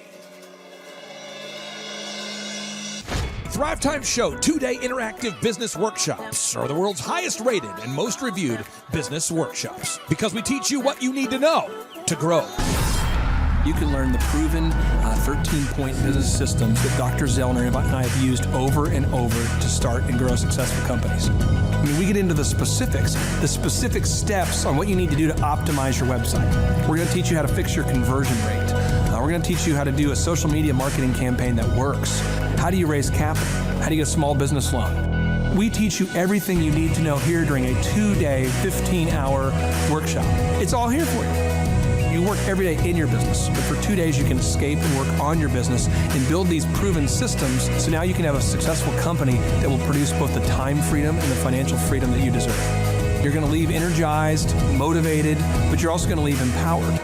Thrive Time Show 2-day interactive business workshops are the world's highest rated and most reviewed business workshops, because we teach you what you need to know to grow. You can learn the proven 13-point business systems that Dr. Zellner and I have used over and over to start and grow successful companies. I mean, we get into the specific steps on what you need to do to optimize your website. We're going to teach you how to fix your conversion rate. We're going to teach you how to do a social media marketing campaign that works. How do you raise capital? How do you get a small business loan? We teach you everything you need to know here during a 2-day, 15-hour workshop. It's all here for you. You work every day in your business, but for 2 days you can escape and work on your business and build these proven systems, so now you can have a successful company that will produce both the time freedom and the financial freedom that you deserve. You're going to leave energized, motivated, but you're also going to leave empowered.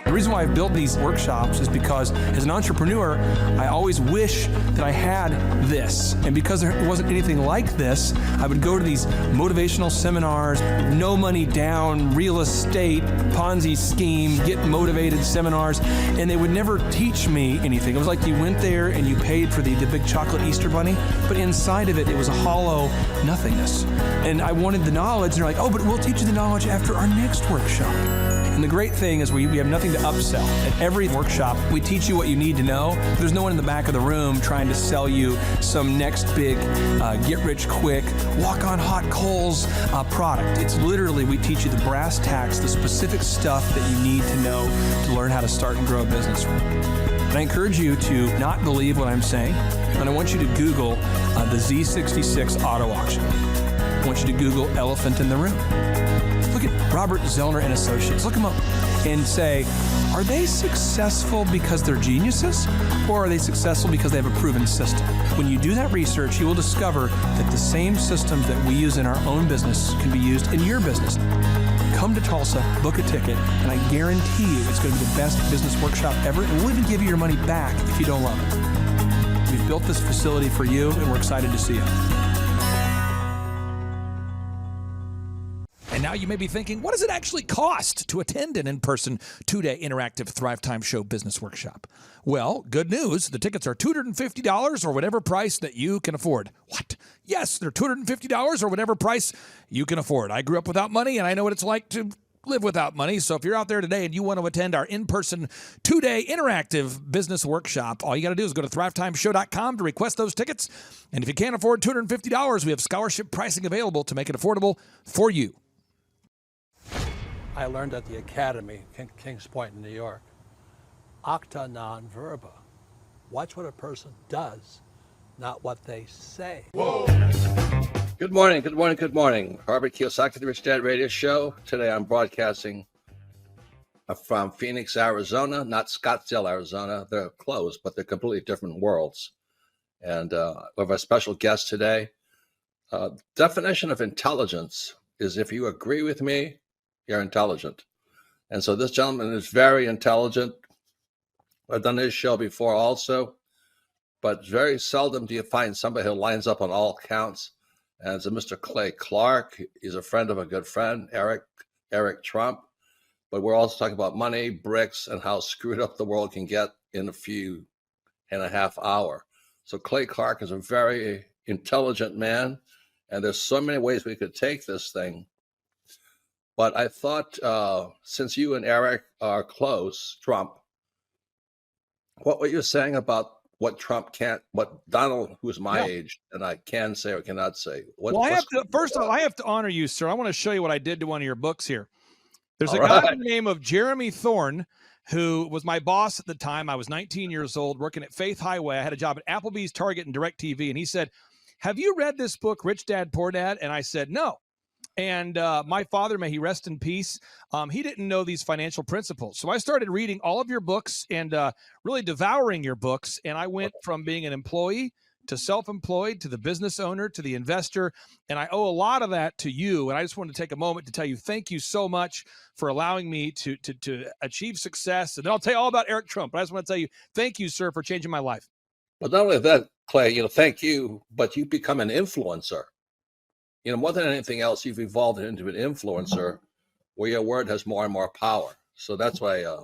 The reason why I've built these workshops is because as an entrepreneur, I always wish that I had this. And because there wasn't anything like this, I would go to these motivational seminars, no money down, real estate, Ponzi scheme, get motivated seminars, and they would never teach me anything. It was like you went there and you paid for the big chocolate Easter bunny, but inside of it, it was a hollow nothingness. And I wanted the knowledge, and they're like, oh, but we'll teach you the knowledge after our next workshop. And the great thing is we have nothing to upsell. At every workshop, we teach you what you need to know. There's no one in the back of the room trying to sell you some next big get-rich-quick, walk-on-hot coals product. It's literally, we teach you the brass tacks, the specific stuff that you need to know to learn how to start and grow a business. And I encourage you to not believe what I'm saying, and I want you to Google the Z66 auto auction. I want you to Google elephant in the room. Look at Robert Zellner and Associates. Look them up and say, are they successful because they're geniuses, or are they successful because they have a proven system? When you do that research, you will discover that the same systems that we use in our own business can be used in your business. Come to Tulsa, book a ticket, and I guarantee you it's going to be the best business workshop ever, and we'll even give you your money back if you don't love it. We've built this facility for you, and we're excited to see you. And now you may be thinking, what does it actually cost to attend an in-person 2-day interactive Thrive Time Show business workshop? Well, good news. The tickets are $250 or whatever price that you can afford. What? Yes, they're $250 or whatever price you can afford. I grew up without money, and I know what it's like to live without money. So if you're out there today and you want to attend our in-person 2-day interactive business workshop, all you got to do is go to thrivetimeshow.com to request those tickets. And if you can't afford $250, we have scholarship pricing available to make it affordable for you. I learned at the Academy, Kings Point in New York. Acta non verba. Watch what a person does, not what they say. Whoa. Good morning, good morning, good morning. Robert Kiyosaki, the Rich Dad Radio Show. Today I'm broadcasting from Phoenix, Arizona, not Scottsdale, Arizona. They're close, but they're completely different worlds. And we have a special guest today. Definition of intelligence is if you agree with me, you're intelligent. And so this gentleman is very intelligent. I've done his show before also, but very seldom do you find somebody who lines up on all counts. And it's a Mr. Clay Clark. He's a friend of a good friend, Eric Trump. But we're also talking about money, bricks, and how screwed up the world can get in a few and a half hour. So Clay Clark is a very intelligent man, and there's so many ways we could take this thing. But I thought, since you and Eric are close, Trump, what were you saying about what Trump can't, what Donald, who's my age, and I can say or cannot say? First of all, I have to honor you, sir. I want to show you what I did to one of your books here. There's a guy by the name of Jeremy Thorne, who was my boss at the time. I was 19 years old, working at Faith Highway. I had a job at Applebee's, Target, and DirecTV. And he said, have you read this book, Rich Dad, Poor Dad? And I said, no. And my father, may he rest in peace, he didn't know these financial principles. So I started reading all of your books and really devouring your books. And I went from being an employee to self-employed to the business owner to the investor. And I owe a lot of that to you. And I just wanted to take a moment to tell you thank you so much for allowing me to achieve success. And then I'll tell you all about Eric Trump. But I just want to tell you thank you, sir, for changing my life. But not only that, Clay, thank you, but you become an influencer. More than anything else, you've evolved into an influencer where your word has more and more power. So that's why I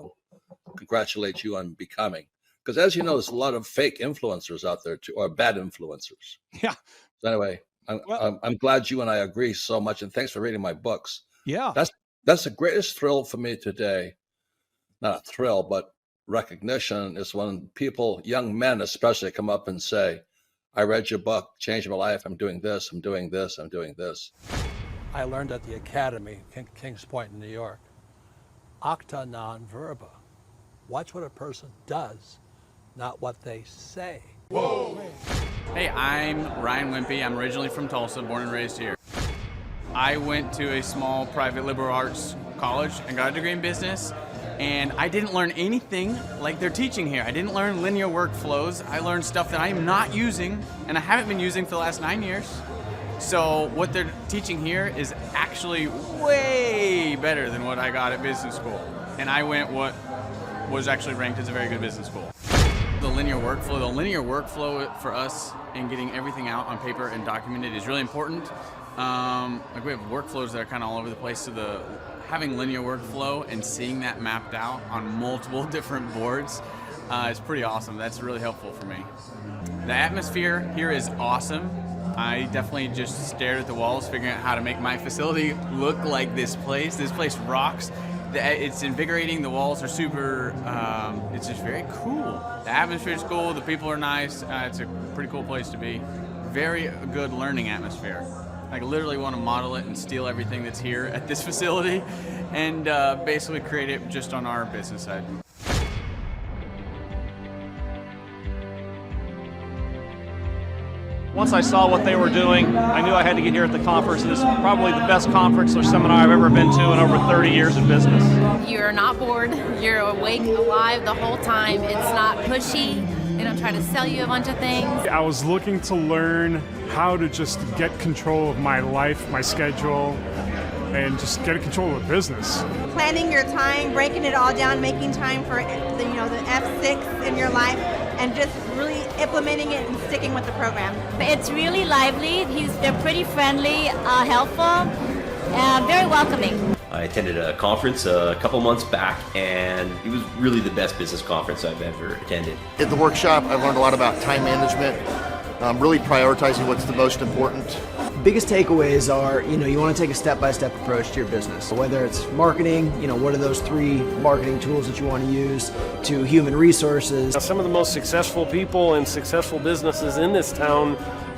congratulate you on becoming. Because as you know, there's a lot of fake influencers out there too, or bad influencers. Yeah. So anyway, I'm glad you and I agree so much, and thanks for reading my books. Yeah. That's the greatest thrill for me today. Not a thrill, but recognition is when people, young men especially, come up and say, I read your book, changed my life. I'm doing this, I'm doing this, I'm doing this. I learned at the Academy, Kings Point in New York. Acta non verba. Watch what a person does, not what they say. Whoa. Hey, I'm Ryan Wimpy. I'm originally from Tulsa, born and raised here. I went to a small private liberal arts college and got a degree in business. And I didn't learn anything like they're teaching here. I didn't learn linear workflows. I learned stuff that I am not using, and I haven't been using for the last 9 years. So what they're teaching here is actually way better than what I got at business school. And I went what was actually ranked as a very good business school. The linear workflow for us in getting everything out on paper and documented is really important. Like we have workflows that are kind of all over the place, so having linear workflow and seeing that mapped out on multiple different boards is pretty awesome. That's really helpful for me. The atmosphere here is awesome. I definitely just stared at the walls figuring out how to make my facility look like this place. This place rocks. It's invigorating. The walls are super, it's just very cool. The atmosphere is cool. The people are nice. It's a pretty cool place to be. Very good learning atmosphere. I literally want to model it and steal everything that's here at this facility and basically create it just on our business side. Once I saw what they were doing, I knew I had to get here at the conference. This is probably the best conference or seminar I've ever been to in over 30 years in business. You're not bored. You're awake, alive the whole time. It's not pushy. They don't try to sell you a bunch of things. I was looking to learn how to just get control of my life, my schedule, and just get control of the business. Planning your time, breaking it all down, making time for the F6 in your life, and just really implementing it and sticking with the program. It's really lively. They're pretty friendly, helpful, very welcoming. I attended a conference a couple months back, and it was really the best business conference I've ever attended. At the workshop, I learned a lot about time management, really prioritizing what's the most important. Biggest takeaways are, you want to take a step-by-step approach to your business. Whether it's marketing, what are those 3 marketing tools that you want to use, to human resources. Some of the most successful people and successful businesses in this town,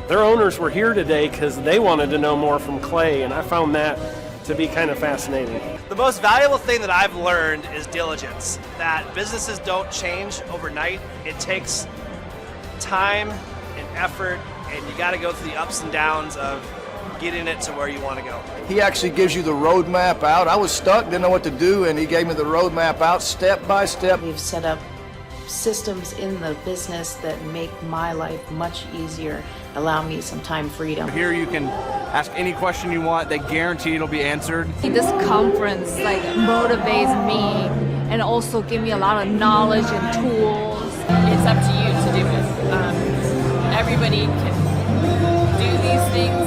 their owners were here today because they wanted to know more from Clay, and I found that to be kind of fascinating. The most valuable thing that I've learned is diligence. That businesses don't change overnight. It takes time and effort, and you got to go through the ups and downs of getting it to where you want to go. He actually gives you the roadmap out. I was stuck, didn't know what to do, and he gave me the roadmap out step by step. We've set up systems in the business that make my life much easier, allow me some time freedom. Here you can ask any question you want. They guarantee it'll be answered. This conference motivates me and also give me a lot of knowledge and tools. It's up to you to do it. Everybody can do these things.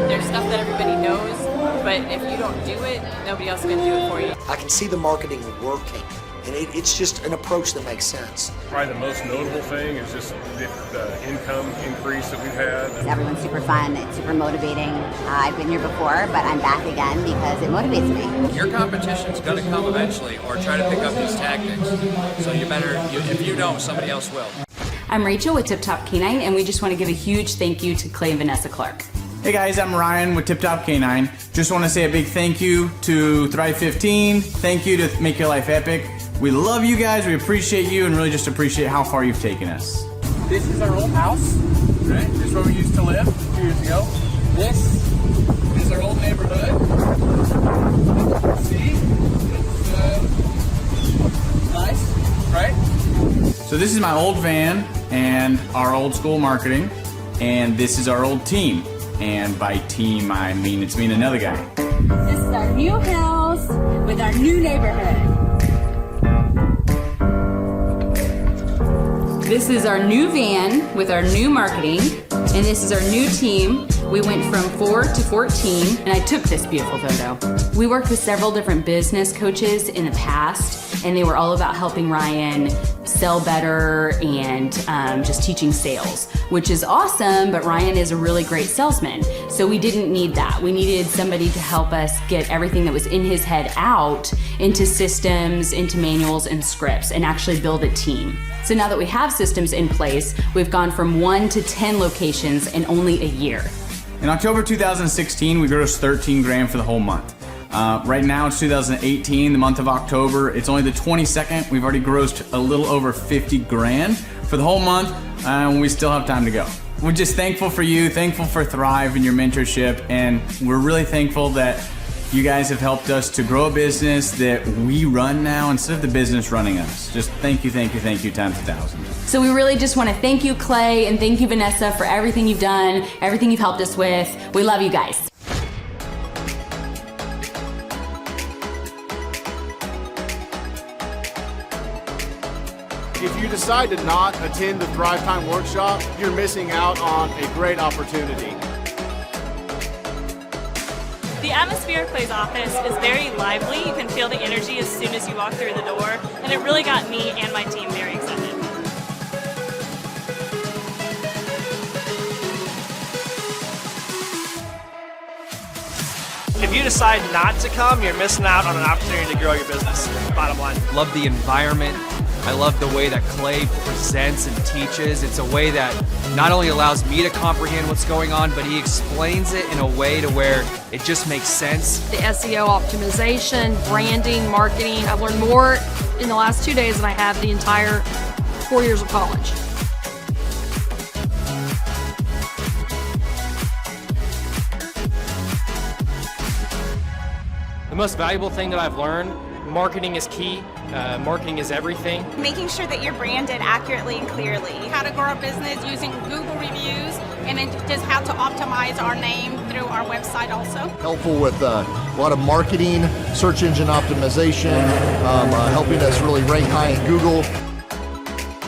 There's stuff that everybody knows, but if you don't do it, nobody else is going to do it for you. I can see the marketing working, and it's just an approach that makes sense. Probably the most notable thing is just the income increase that we've had. Everyone's super fun. It's super motivating. I've been here before, but I'm back again because it motivates me. Your competition's going to come eventually, or try to pick up these tactics. So if you don't, somebody else will. I'm Rachel with Tip Top Canine, and we just want to give a huge thank you to Clay and Vanessa Clark. Hey guys, I'm Ryan with Tip Top Canine. Just want to say a big thank you to Thrive 15. Thank you to Make Your Life Epic. We love you guys, we appreciate you, and really just appreciate how far you've taken us. This is our old house, right? This is where we used to live 2 years ago. This is our old neighborhood. See? It's nice, right? So this is my old van and our old school marketing, and this is our old team. And by team, I mean it's me and another guy. This is our new house with our new neighborhood. This is our new van with our new marketing, and this is our new team. We went from 4 to 14, and I took this beautiful photo. We worked with several different business coaches in the past, and they were all about helping Ryan sell better and just teaching sales, which is awesome, but Ryan is a really great salesman. So we didn't need that. We needed somebody to help us get everything that was in his head out into systems, into manuals and scripts, and actually build a team. So now that we have systems in place, we've gone from 1 to 10 locations in only a year. In October 2016, we grossed 13 grand for the whole month. Right now it's 2018, the month of October. It's only the 22nd. We've already grossed a little over 50 grand for the whole month, and we still have time to go. We're just thankful for you, thankful for Thrive and your mentorship, and we're really thankful that you guys have helped us to grow a business that we run now instead of the business running us. Just thank you times 1,000. So we really just want to thank you, Clay, and thank you, Vanessa, for everything you've done, everything you've helped us with. We love you guys. If you decide to not attend the Thrive Time workshop, you're missing out on a great opportunity. The atmosphere of Clay's office is very lively. You can feel the energy as soon as you walk through the door, and it really got me and my team very excited. If you decide not to come, you're missing out on an opportunity to grow your business. Bottom line. Love the environment. I love the way that Clay presents and teaches. It's a way that not only allows me to comprehend what's going on, but he explains it in a way to where it just makes sense. The SEO optimization, branding, marketing. I've learned more in the last 2 days than I have the entire 4 years of college. The most valuable thing that I've learned, marketing is key. Marketing is everything. Making sure that you're branded accurately and clearly. How to grow a business using Google reviews, and then just how to optimize our name through our website also. Helpful with a lot of marketing, search engine optimization, helping us really rank high in Google.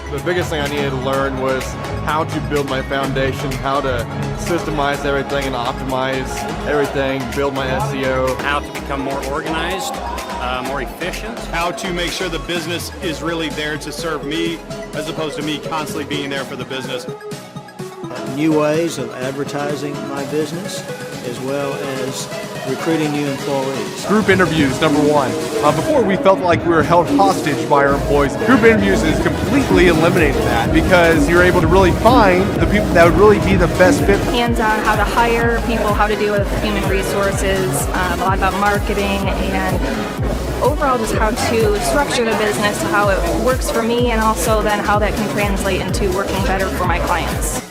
The biggest thing I needed to learn was how to build my foundation, how to systemize everything and optimize everything, build my SEO. How to become more organized, more efficient. How to make sure the business is really there to serve me as opposed to me constantly being there for the business. New ways of advertising my business, as well as recruiting new employees. Group interviews, number one. Before we felt like we were held hostage by our employees. Group interviews has completely eliminated that because you're able to really find the people that would really be the best fit. Hands-on how to hire people, how to deal with human resources, a lot about marketing, and overall just how to structure the business, how it works for me, and also then how that can translate into working better for my clients. The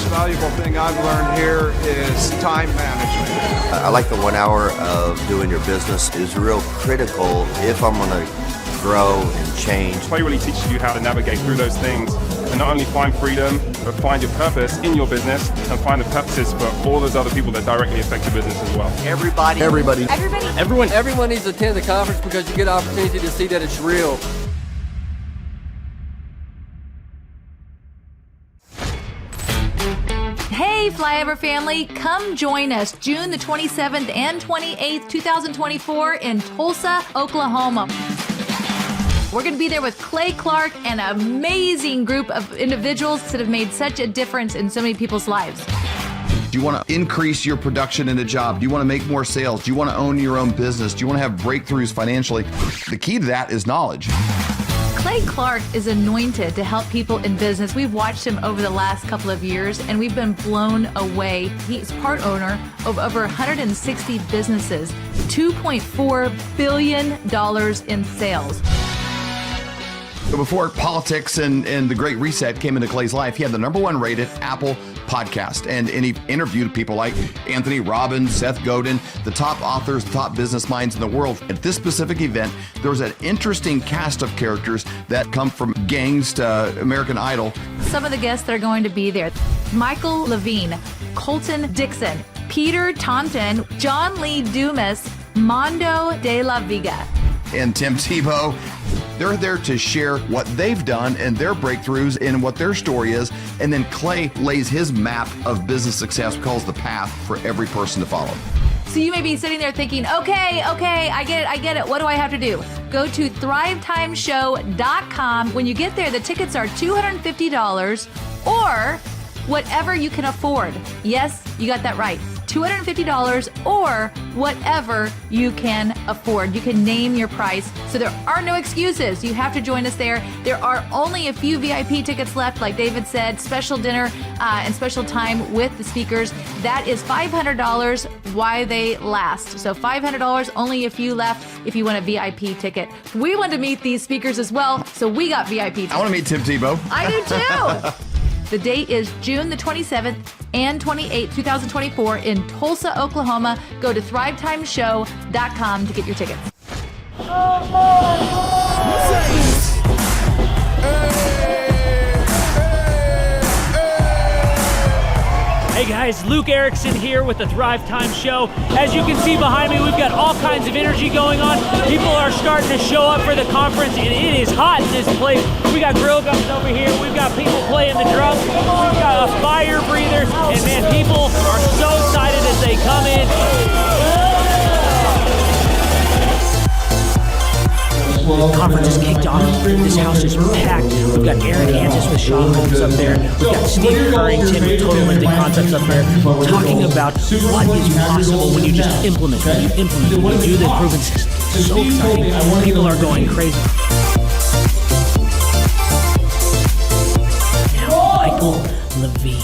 most valuable thing I've learned here is time management. I like the 1 hour of doing your business is real critical if I'm going to grow and change. Play really teaches you how to navigate through those things and not only find freedom, but find your purpose in your business and find the purposes for all those other people that directly affect your business as well. Everybody Everyone needs to attend the conference because you get an opportunity to see that it's real. Hey, Flyover family, come join us June the 27th and 28th, 2024 in Tulsa, Oklahoma. We're going to be there with Clay Clark and an amazing group of individuals that have made such a difference in so many people's lives. Do you want to increase your production in a job? Do you want to make more sales? Do you want to own your own business? Do you want to have breakthroughs financially? The key to that is knowledge. Clay Clark is anointed to help people in business. We've watched him over the last couple of years and we've been blown away. He's part owner of over 160 businesses, $2.4 billion in sales. So before politics and the Great Reset came into Clay's life, he had the #1 rated Apple podcast. And he interviewed people like Anthony Robbins, Seth Godin, the top authors, the top business minds in the world. At this specific event, there was an interesting cast of characters that come from gangs to American Idol. Some of the guests that are going to be there: Michael Levine, Colton Dixon, Peter Taunton, John Lee Dumas, Mondo de la Viga, and Tim Tebow. They're there to share what they've done and their breakthroughs and what their story is. And then Clay lays his map of business success, calls the path for every person to follow. So you may be sitting there thinking, okay, I get it. What do I have to do? Go to thrivetimeshow.com. When you get there, the tickets are $250 or whatever you can afford. Yes, you got that right. $250 or whatever you can afford. You can name your price. So there are no excuses. You have to join us there. There are only a few VIP tickets left, like David said, special dinner and special time with the speakers. That is $500 while they last. So $500, only a few left if you want a VIP ticket. We want to meet these speakers as well, so we got VIP tickets. I want to meet Tim Tebow. I do too. The date is June the 27th and 28th, 2024 in Tulsa, Oklahoma. Go to thrivetimeshow.com to get your tickets. Hey guys, Luke Erickson here with the Thrive Time Show. As you can see behind me, we've got all kinds of energy going on. People are starting to show up for the conference, and it is hot in this place. We got grill guns over here. We've got people playing the drums. We've got a fire breather, and man, people are so excited as they come in. conference is kicked off. This house is packed. We've got Aaron Hantis with Shaw Homes up there. We've got Steve Currington with Total Lending Concepts up there talking about what is possible when you just implement, when you do the proven system. It's so exciting. People are going crazy. Now, Michael Levine,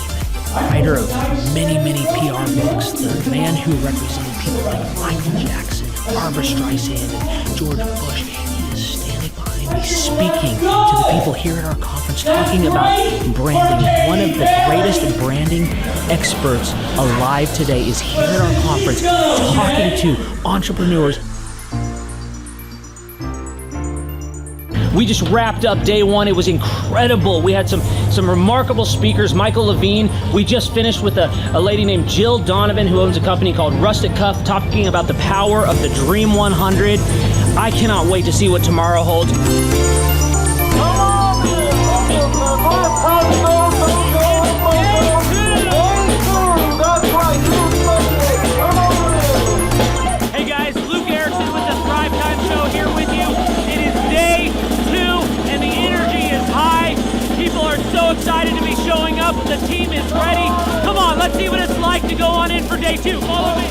writer of many, many PR books, the man who represented people like Michael Jackson, Barbra Streisand, and George Bush. He is standing behind me, speaking to the people here at our conference, talking about branding. One of the greatest branding experts alive today is here at our conference, talking to entrepreneurs. We just wrapped up day one. It was incredible. We had some remarkable speakers. Michael Levine. We just finished with a lady named Jill Donovan, who owns a company called Rustic Cuff, talking about the power of the Dream 100. I cannot wait to see what tomorrow holds. Hey guys, Luke Erickson with the Thrive Time Show here with you. It is day 2 and the energy is high. People are so excited to be showing up. The team is ready. Come on, let's see what it's like to go on in for day 2. Follow me.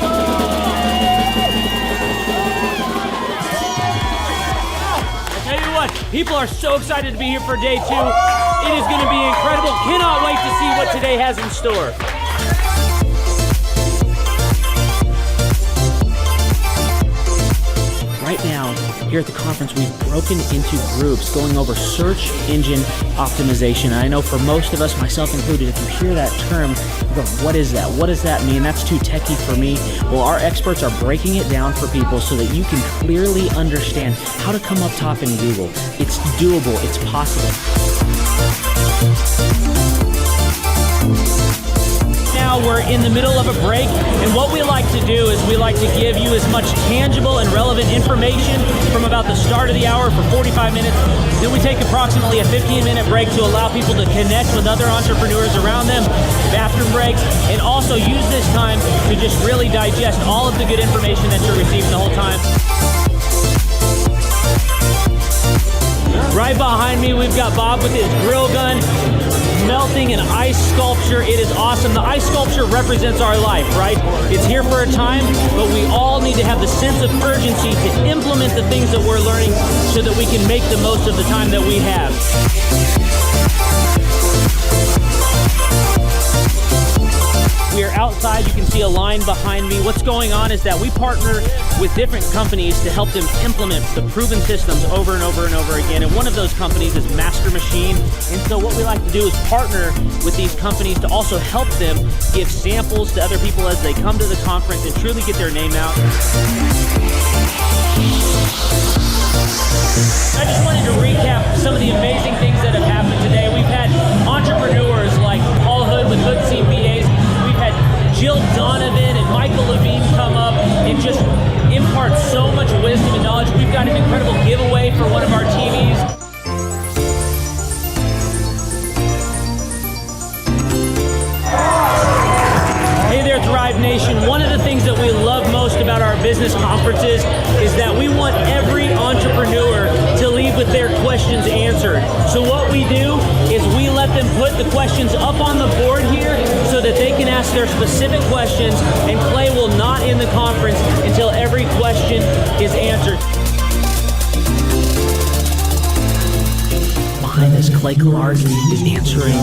I tell you what, people are so excited to be here for day 2. It is going to be incredible. Cannot wait to see what today has in store. Right now, here at the conference, we've broken into groups going over search engine optimization. And I know for most of us, myself included, if you hear that term, you go, what is that? What does that mean? That's too techie for me. Well, our experts are breaking it down for people so that you can clearly understand how to come up top in Google. It's doable. It's possible. Now we're in the middle of a break, and what we like to do is we like to give you as much tangible and relevant information from about the start of the hour for 45 minutes. Then we take approximately a 15-minute break to allow people to connect with other entrepreneurs around them, bathroom breaks, and also use this time to just really digest all of the good information that you're receiving the whole time. Right behind me, we've got Bob with his grill gun, melting an ice sculpture. It is awesome. The ice sculpture represents our life, right? It's here for a time, but we all need to have the sense of urgency to implement the things that we're learning so that we can make the most of the time that we have. We are outside. You can see a line behind me. What's going on is that we partner with different companies to help them implement the proven systems over and over and over again. And one of those companies is Master Machine. And so what we like to do is partner with these companies to also help them give samples to other people as they come to the conference and truly get their name out. I just wanted to recap some of the amazing things that have happened today. We've had entrepreneurs like Paul Hood with Hood CPAs. Jill Donovan and Michael Levine come up and just impart so much wisdom and knowledge. We've got an incredible giveaway for one of our TVs. Hey there, Thrive Nation. One of the things that we love most about our business conferences is that we want every entrepreneur to leave with their questions answered. So what we do is we let them put the questions up on the board here so that they can ask their specific questions, and Clay will not end the conference until every question is answered. Behind us, Clay Clardy is answering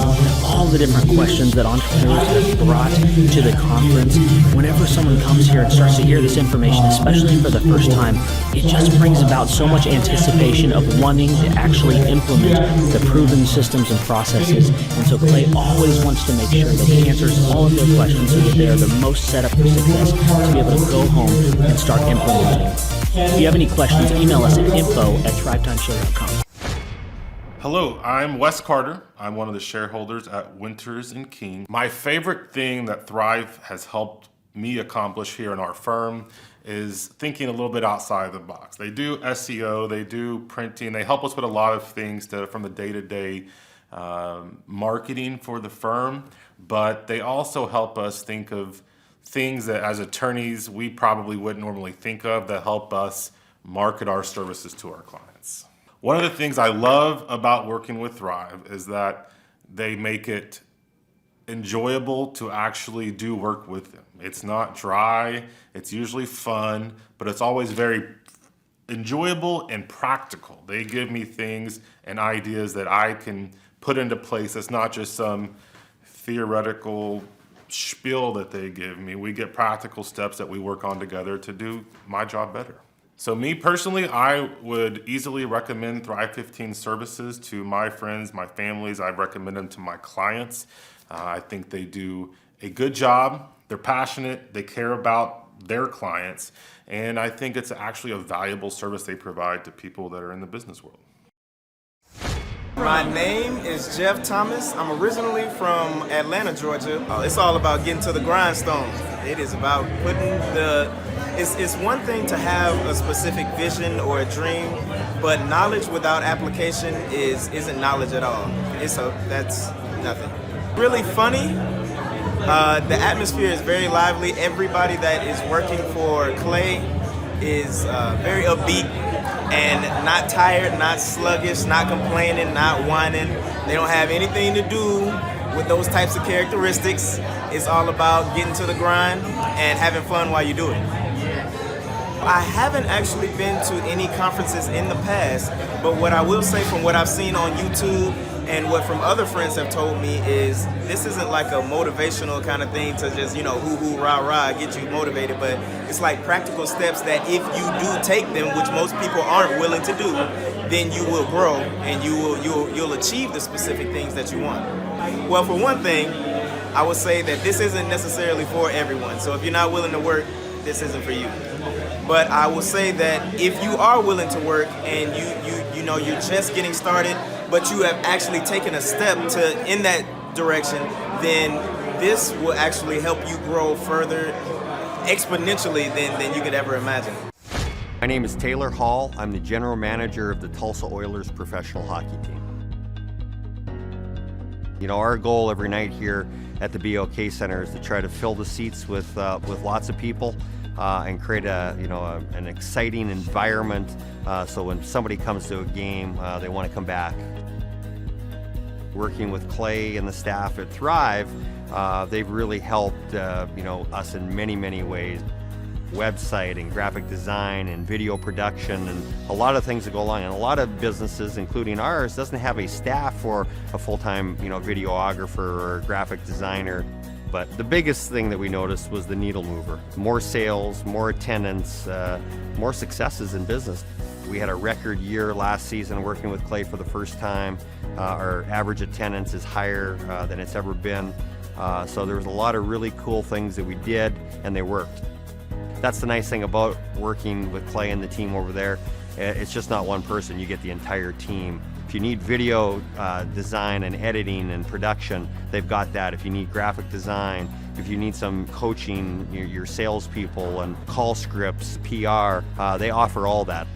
all the different questions that entrepreneurs have brought to the conference. Whenever someone comes here and starts to hear this information, especially for the first time, it just brings about so much anticipation of wanting to actually implement the proven systems and processes. And so Clay always wants to make sure that he answers all of their questions so that they are the most set up for success to be able to go home and start implementing. If you have any questions, email us at info@thrivetimeshow.com. Hello, I'm Wes Carter. I'm one of the shareholders at Winters & King. My favorite thing that Thrive has helped me accomplish here in our firm is thinking a little bit outside the box. They do SEO, they do printing, they help us with a lot of things from the day-to-day marketing for the firm, but they also help us think of things that as attorneys we probably wouldn't normally think of that help us market our services to our clients. One of the things I love about working with Thrive is that they make it enjoyable to actually do work with them. It's not dry, it's usually fun, but it's always very enjoyable and practical. They give me things and ideas that I can put into place. It's not just some theoretical spiel that they give me. We get practical steps that we work on together to do my job better. So me personally, I would easily recommend Thrive 15 services to my friends, my families. I recommend them to my clients. I think they do a good job. They're passionate. They care about their clients. And I think it's actually a valuable service they provide to people that are in the business world. My name is Jeff Thomas. I'm originally from Atlanta, Georgia. It's all about getting to the grindstone. It is about putting it's one thing to have a specific vision or a dream, but knowledge without application isn't knowledge at all. That's nothing. Really funny. The atmosphere is very lively. Everybody that is working for Clay is very upbeat and not tired, not sluggish, not complaining, not whining. They don't have anything to do with those types of characteristics. It's all about getting to the grind and having fun while you do it. I haven't actually been to any conferences in the past, but what I will say from what I've seen on YouTube and what from other friends have told me is this isn't like a motivational kind of thing to just, hoo-hoo, rah-rah, get you motivated, but it's like practical steps that if you do take them, which most people aren't willing to do, then you will grow and you'll achieve the specific things that you want. Well, for one thing, I would say that this isn't necessarily for everyone. So if you're not willing to work, this isn't for you. But I will say that if you are willing to work and you're just getting started, but you have actually taken a step in that direction, then this will actually help you grow further exponentially than you could ever imagine. My name is Taylor Hall. I'm the general manager of the Tulsa Oilers professional hockey team. Our goal every night here at the BOK Center is to try to fill the seats with lots of people and create an exciting environment so when somebody comes to a game, they want to come back. Working with Clay and the staff at Thrive, they've really helped us in many, many ways. Website and graphic design and video production and a lot of things that go along. And a lot of businesses, including ours, doesn't have a staff or a full-time videographer or graphic designer. But the biggest thing that we noticed was the needle mover. More sales, more attendance, more successes in business. We had a record year last season working with Clay for the first time. Our average attendance is higher than it's ever been. So there was a lot of really cool things that we did, and they worked. That's the nice thing about working with Clay and the team over there. It's just not one person, you get the entire team. If you need video design and editing and production, they've got that. If you need graphic design, if you need some coaching, your salespeople and call scripts, PR, they offer all that.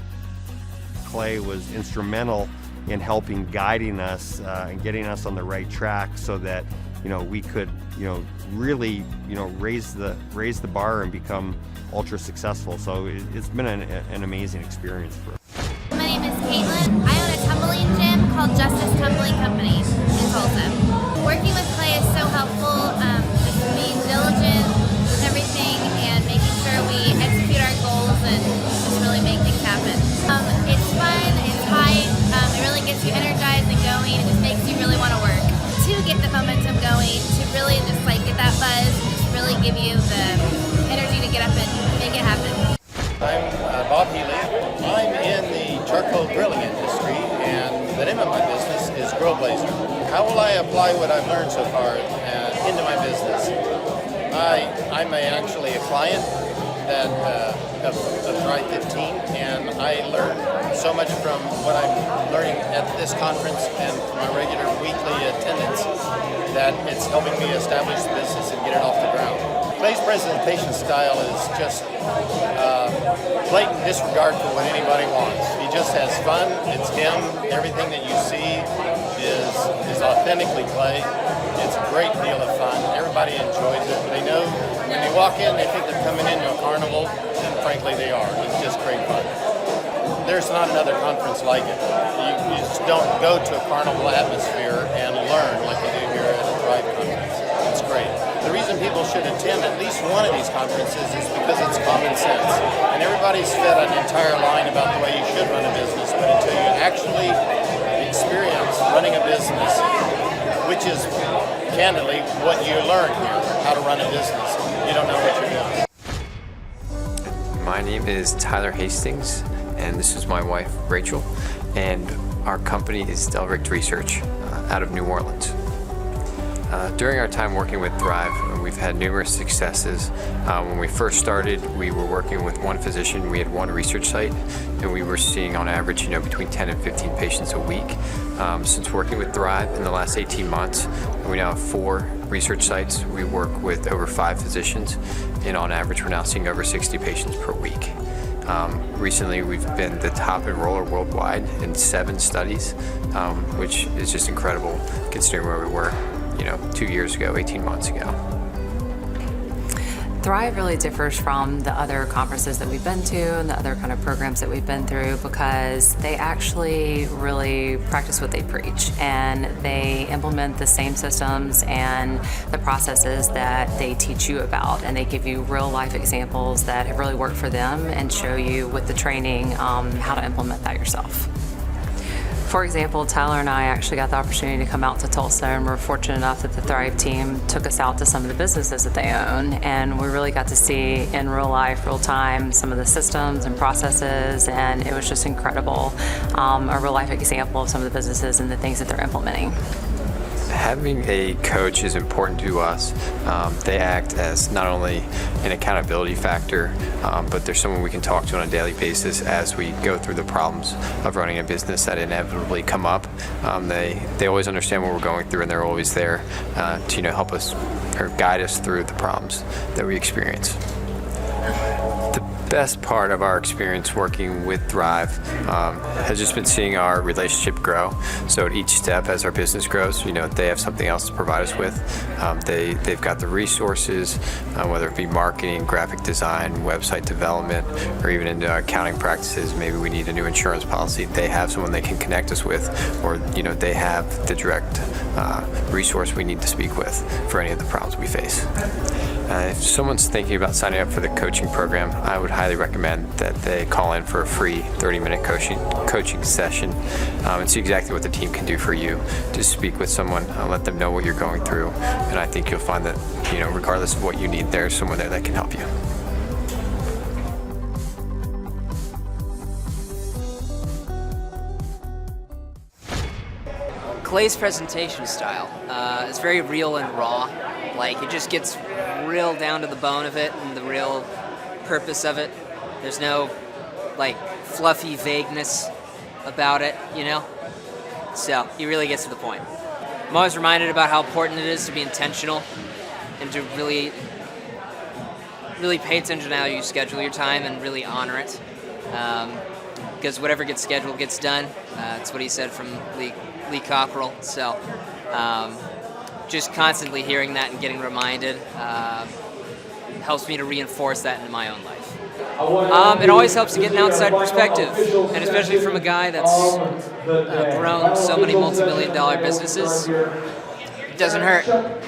Clay was instrumental in helping guiding us and getting us on the right track so that we could really raise the bar and become ultra successful. So it's been an amazing experience for us. My name is Caitlin. I own a tumbling gym called Justice Tumbling Company in Tulsa. Working with Clay is so helpful, just being diligent with everything and making sure we execute our goals and just really make things happen. It's fun, it's hype, it really gets you energized and going, it just makes you really want to work. To get the momentum going, to really just get that buzz, just really give you the energy to get up and make it happen. I'm Bob Healy. I'm in the charcoal grilling industry, and the name of my business is Grill Blazer. How will I apply what I've learned so far into my business? I'm actually a client of Thrive 15, and I learn so much from what I'm learning at this conference and my regular weekly attendance that it's helping me establish the business and get it off the ground. Clay's presentation style is just blatant disregard for what anybody wants. He just has fun. It's him. Everything that you see is authentically Clay. It's a great deal of fun. Everybody enjoys it. They know when they walk in, they think they're coming into a carnival, and frankly they are. It's just great fun. there's not another conference like it. You just don't go to a carnival atmosphere and learn like you do here at a Thrive conference. It's great. The reason people should attend at least one of these conferences is because it's common sense. And everybody's fed an entire line about the way you should run a business, but until you actually experience running a business, which is candidly what you learn here, how to run a business, you don't know what you're doing. My name is Tyler Hastings, and this is my wife, Rachel, and our company is Delricht Research out of New Orleans. During our time working with Thrive, we've had numerous successes. When we first started, we were working with one physician. We had one research site, and we were seeing on average, between 10 and 15 patients a week. Since working with Thrive in the last 18 months, we now have 4 research sites. We work with over 5 physicians, and on average, we're now seeing over 60 patients per week. Recently, we've been the top enroller worldwide in 7 studies, which is just incredible considering where we were 2 years ago, 18 months ago. Thrive really differs from the other conferences that we've been to and the other kind of programs that we've been through because they actually really practice what they preach, and they implement the same systems and the processes that they teach you about, and they give you real life examples that have really worked for them and show you with the training how to implement that yourself. For example, Tyler and I actually got the opportunity to come out to Tulsa, and we're fortunate enough that the Thrive team took us out to some of the businesses that they own, and we really got to see in real life, real time, some of the systems and processes, and it was just incredible. A real life example of some of the businesses and the things that they're implementing. Having a coach is important to us. They act as not only an accountability factor, but they're someone we can talk to on a daily basis as we go through the problems of running a business that inevitably come up. They always understand what we're going through, and they're always there to help us or guide us through the problems that we experience. The best part of our experience working with Thrive has just been seeing our relationship grow. So at each step as our business grows, they have something else to provide us with. They've got the resources, whether it be marketing, graphic design, website development, or even into accounting practices. Maybe we need a new insurance policy. They have someone they can connect us with, or they have the direct resource we need to speak with for any of the problems we face. If someone's thinking about signing up for the coaching program, I would highly recommend that they call in for a free 30-minute coaching session and see exactly what the team can do for you. Just speak with someone, let them know what you're going through, and I think you'll find that, regardless of what you need, there's someone there that can help you. Clay's presentation style is very real and raw. Like, it just gets real down to the bone of it and the real purpose of it. There's no, fluffy vagueness about it, So, he really gets to the point. I'm always reminded about how important it is to be intentional and to really pay attention to how you schedule your time and really honor it. Because whatever gets scheduled gets done. That's what he said from Lee Cockrell. So, just constantly hearing that and getting reminded helps me to reinforce that in my own life. It always helps to get an outside perspective, and especially from a guy that's grown so many multi-million-dollar businesses. It doesn't hurt.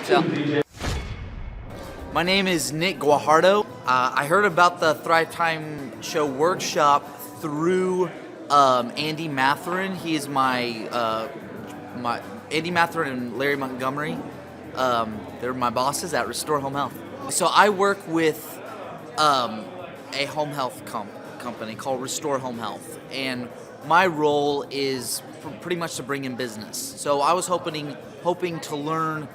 So. My name is Nick Guajardo. I heard about the Thrive Time Show workshop through Andy Matherin. He is my Andy Matherin and Larry Montgomery. They're my bosses at Restore Home Health. So I work with a home health company called Restore Home Health, and my role is pretty much to bring in business. So I was hoping to learn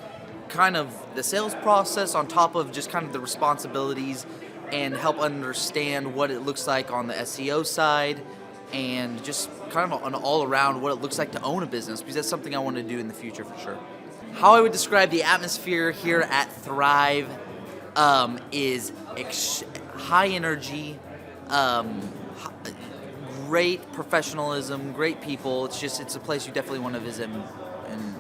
kind of the sales process on top of just kind of the responsibilities, and help understand what it looks like on the SEO side, and just kind of an all around what it looks like to own a business, because that's something I want to do in the future for sure. How I would describe the atmosphere here at Thrive is high energy, great professionalism, great people. It's a place you definitely want to visit and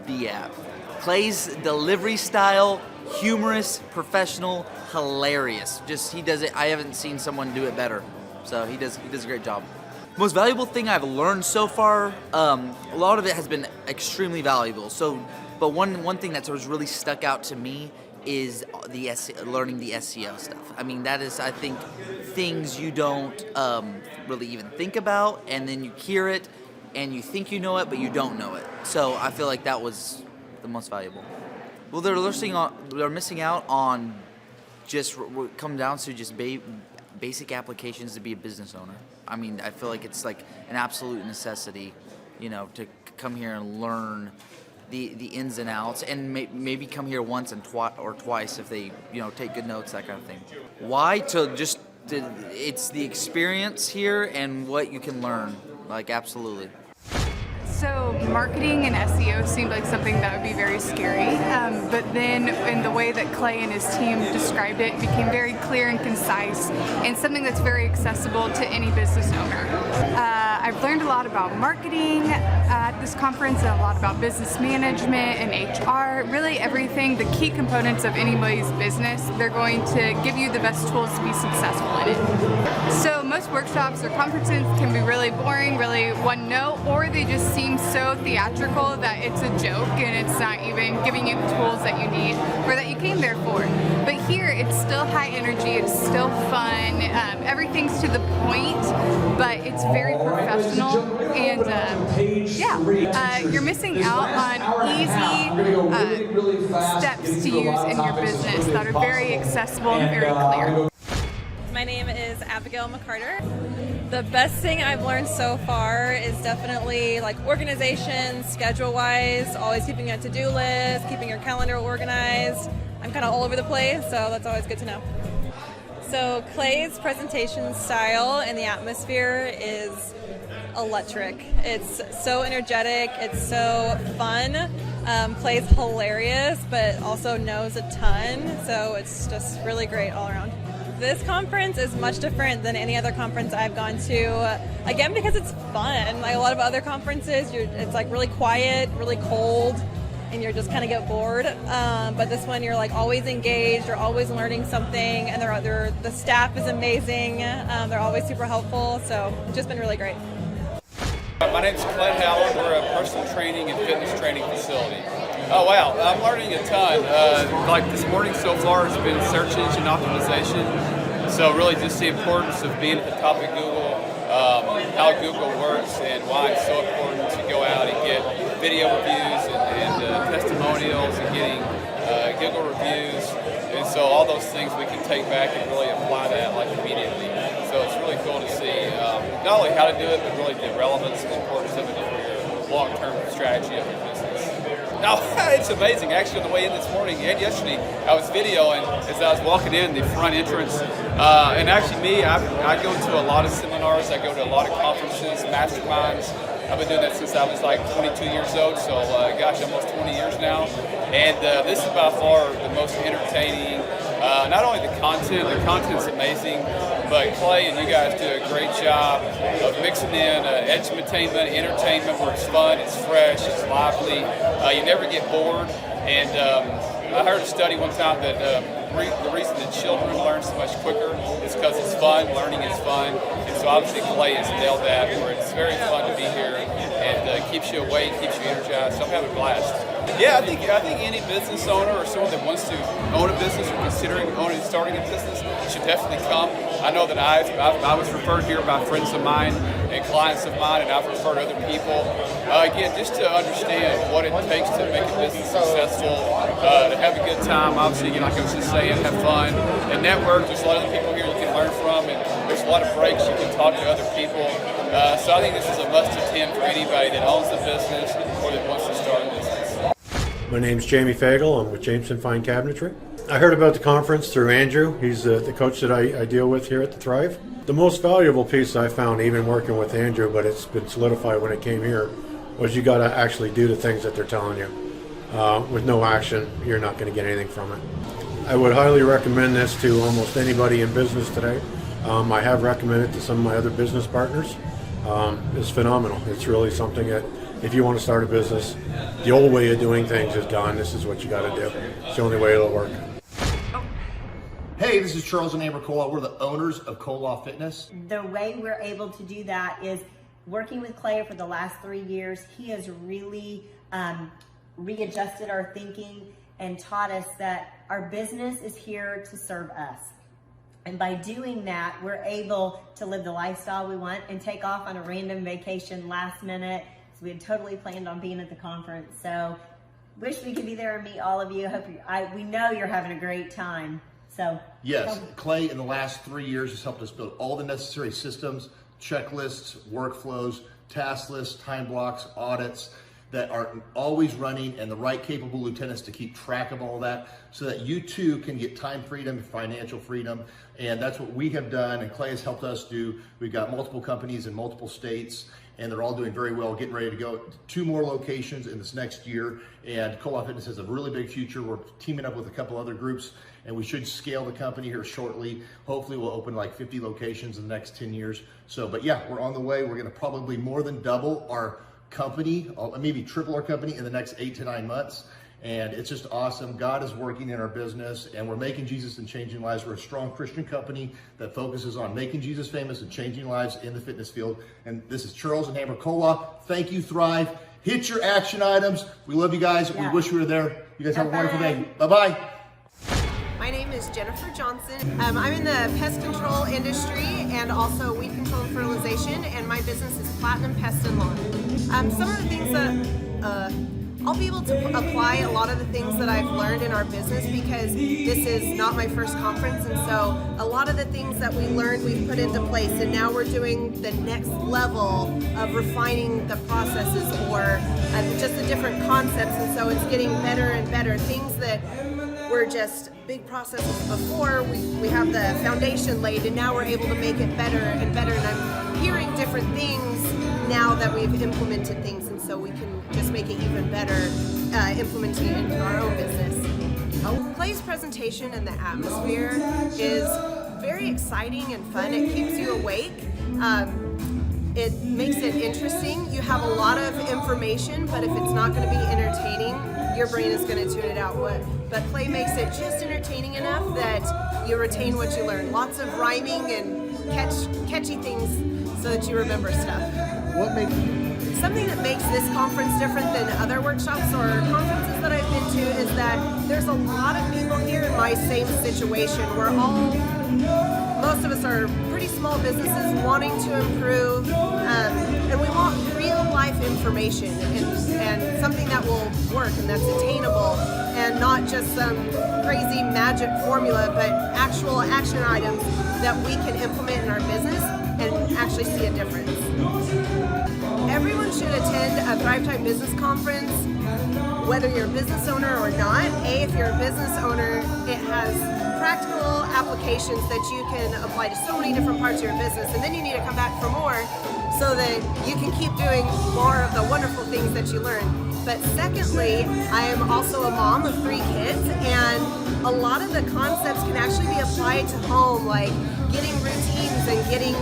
be at. Clay's delivery style, humorous, professional, hilarious. Just he does it. I haven't seen someone do it better. So he does a great job. Most valuable thing I've learned so far, a lot of it has been extremely valuable. But one thing that's really stuck out to me is learning the SEO stuff. I mean, that is, I think, things you don't really even think about, and then you hear it, and you think you know it, but you don't know it. So I feel like that was the most valuable. Well, they're missing out on just come down to just basic applications to be a business owner. I mean, I feel like it's like an absolute necessity, to come here and learn the ins and outs, and maybe come here once and twice if they, take good notes, that kind of thing. Why? It's the experience here and what you can learn, like absolutely. So marketing and SEO seemed like something that would be very scary, but then in the way that Clay and his team described it, became very clear and concise, and something that's very accessible to any business owner. I've learned a lot about marketing at this conference, and a lot about business management and HR, really everything, the key components of anybody's business. They're going to give you the best tools to be successful in it. So most workshops or conferences can be really boring, really one note, or they just seem so theatrical that it's a joke and it's not even giving you the tools that you need or that you came there for. But here it's still high energy, it's still fun, everything's to the point, but it's very professional, and you're missing out on easy steps to use in your business that are very accessible and very clear. My name is Abigail McCarter. The best thing I've learned so far is definitely like organization, schedule-wise, always keeping a to-do list, keeping your calendar organized. I'm kind of all over the place, so that's always good to know. So Clay's presentation style and the atmosphere is electric. It's so energetic, it's so fun. Clay's hilarious, but also knows a ton, so it's just really great all around. This conference is much different than any other conference I've gone to, again, because it's fun. Like a lot of other conferences, it's like really quiet, really cold, and you're just kind of get bored. But this one, you're like always engaged, you're always learning something, and the staff is amazing. They're always super helpful, so it's just been really great. My name's Clint Howard. We're a personal training and fitness training facility. Oh wow, I'm learning a ton. Like this morning so far has been search engine optimization. So really just the importance of being at the top of Google, how Google works, and why it's so important to go out and get video reviews and testimonials and getting Google reviews. And so all those things we can take back and really apply that like immediately. So it's really cool to see not only how to do it, but really the relevance and the importance of it for your long-term strategy of your business. No, it's amazing. Actually, on the way in this morning and yesterday, I was videoing as I was walking in the front entrance. And actually I go to a lot of seminars. I go to a lot of conferences, masterminds. I've been doing that since I was like 22 years old, so gosh, almost 20 years now. And this is by far the most entertaining. Not only the content's amazing, but Clay and you guys do a great job of mixing in edutainment, entertainment, where it's fun, it's fresh, it's lively. You never get bored. And I heard a study one time that the reason that children learn so much quicker is because it's fun, learning is fun. And so obviously Clay has nailed that, where it's very fun to be here and keeps you awake, keeps you energized. So I'm having a blast. Yeah, I think any business owner or someone that wants to own a business or considering starting a business should definitely come. I know that I was referred here by friends of mine and clients of mine, and I've referred other people. Again, just to understand what it takes to make a business successful, to have a good time, obviously, like I was just saying, have fun, and network. There's a lot of other people here you can learn from, and there's a lot of breaks you can talk to other people. So I think this is a must-attend for anybody that owns a business or that wants to start a business. My name's Jamie Fagel. I'm with Jameson Fine Cabinetry. I heard about the conference through Andrew. He's the coach that I deal with here at the Thrive. The most valuable piece I found, even working with Andrew, but it's been solidified when it came here, was you got to actually do the things that they're telling you. With no action, you're not going to get anything from it. I would highly recommend this to almost anybody in business today. I have recommended it to some of my other business partners. It's phenomenal. It's really something that if you want to start a business, the old way of doing things is gone. This is what you got to do. It's the only way it'll work. Hey, this is Charles and Amber Koloff. We're the owners of Koloff Fitness. The way we're able to do that is working with Clay for the last 3 years. He has really readjusted our thinking and taught us that our business is here to serve us. And by doing that, we're able to live the lifestyle we want and take off on a random vacation last minute. So we had totally planned on being at the conference. So wish we could be there and meet all of you. We know you're having a great time. So yes, Clay in the last 3 years has helped us build all the necessary systems, checklists, workflows, task lists, time blocks, audits that are always running, and the right capable lieutenants to keep track of all that so that you too can get time freedom and financial freedom. And that's what we have done, and Clay has helped us do. We've got multiple companies in multiple states, and they're all doing very well, getting ready to go 2 more locations in this next year. And Koloff Fitness has a really big future. We're teaming up with a couple other groups, and we should scale the company here shortly. Hopefully we'll open like 50 locations in the next 10 years. So, but yeah, we're on the way. We're gonna probably more than double our company, maybe triple our company in the next 8 to 9 months. And it's just awesome. God is working in our business, and we're making Jesus and changing lives. We're a strong Christian company that focuses on making Jesus famous and changing lives in the fitness field. And this is Charles and Amber Koloff. Thank you, Thrive. Hit your action items. We love you guys. Yeah. We wish we were there. You guys have a wonderful day. Bye-bye. My name is Jennifer Johnson. I'm in the pest control industry and also weed control and fertilization, and my business is Platinum Pest and Lawn. Some of the things that I'll be able to apply a lot of the things that I've learned in our business because this is not my first conference, and so a lot of the things that we learned we've put into place, and now we're doing the next level of refining the processes or just the different concepts, and so it's getting better and better. Things that were just big processes before, we have the foundation laid, and now we're able to make it better and better, and I'm hearing different things now that we've implemented things, and so we can just make it even better implementing it into our own business. Clay's presentation and the atmosphere is very exciting and fun. It keeps you awake. It makes it interesting. You have a lot of information, but if it's not going to be entertaining, your brain is going to tune it out. But Clay makes it just entertaining enough that you retain what you learn. Lots of rhyming and catchy things so that you remember stuff. Something that makes this conference different than other workshops or conferences that I've been to is that there's a lot of people here in my same situation. Most of us are pretty small businesses wanting to improve, and we want real life information and something that will work and that's attainable and not just some crazy magic formula, but actual action items that we can implement in our business and actually see a difference. Everyone should attend a Thrive Time Business Conference, whether you're a business owner or not. If you're a business owner, it has practical applications that you can apply to so many different parts of your business, and then you need to come back for more so that you can keep doing more of the wonderful things that you learn. But secondly, I am also a mom of 3 kids, and a lot of the concepts can actually be applied to home, like getting routines and getting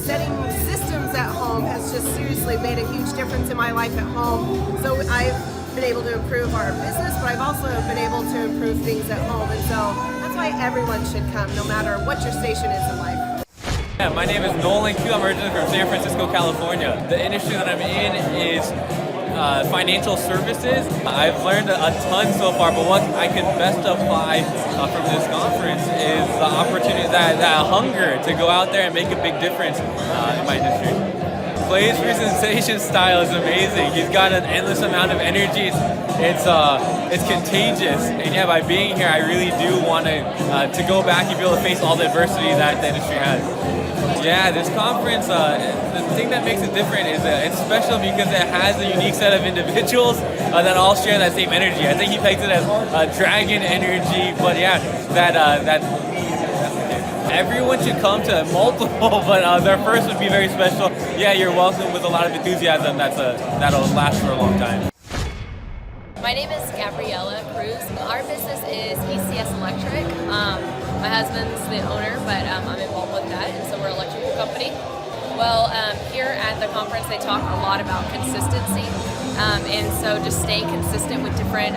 setting systems at home has just seriously made a huge difference in my life at home. So I've been able to improve our business, but I've also been able to improve things at home, and so that's why everyone should come, no matter what your station is in life. Yeah, my name is Nolan Q. I'm originally from San Francisco, California. The industry that I'm in is financial services. I've learned a ton so far, but what I can best apply from this conference is the opportunity, that hunger to go out there and make a big difference in my industry. Clay's presentation style is amazing. He's got an endless amount of energy. It's contagious, and yeah, by being here, I really do want to go back and be able to face all the adversity that the industry has. Yeah, this conference, the thing that makes it different is it's special because it has a unique set of individuals that all share that same energy. I think he pegs it as dragon energy, but yeah, everyone should come to multiple, but their first would be very special. Yeah, you're welcome with a lot of enthusiasm. That'll last for a long time. My name is Gabriella Cruz. Our business is ECS Electric. My husband's the owner, but I'm involved with that, and so we're an electrical company. Well, here at the conference they talk a lot about consistency, and so just staying consistent with different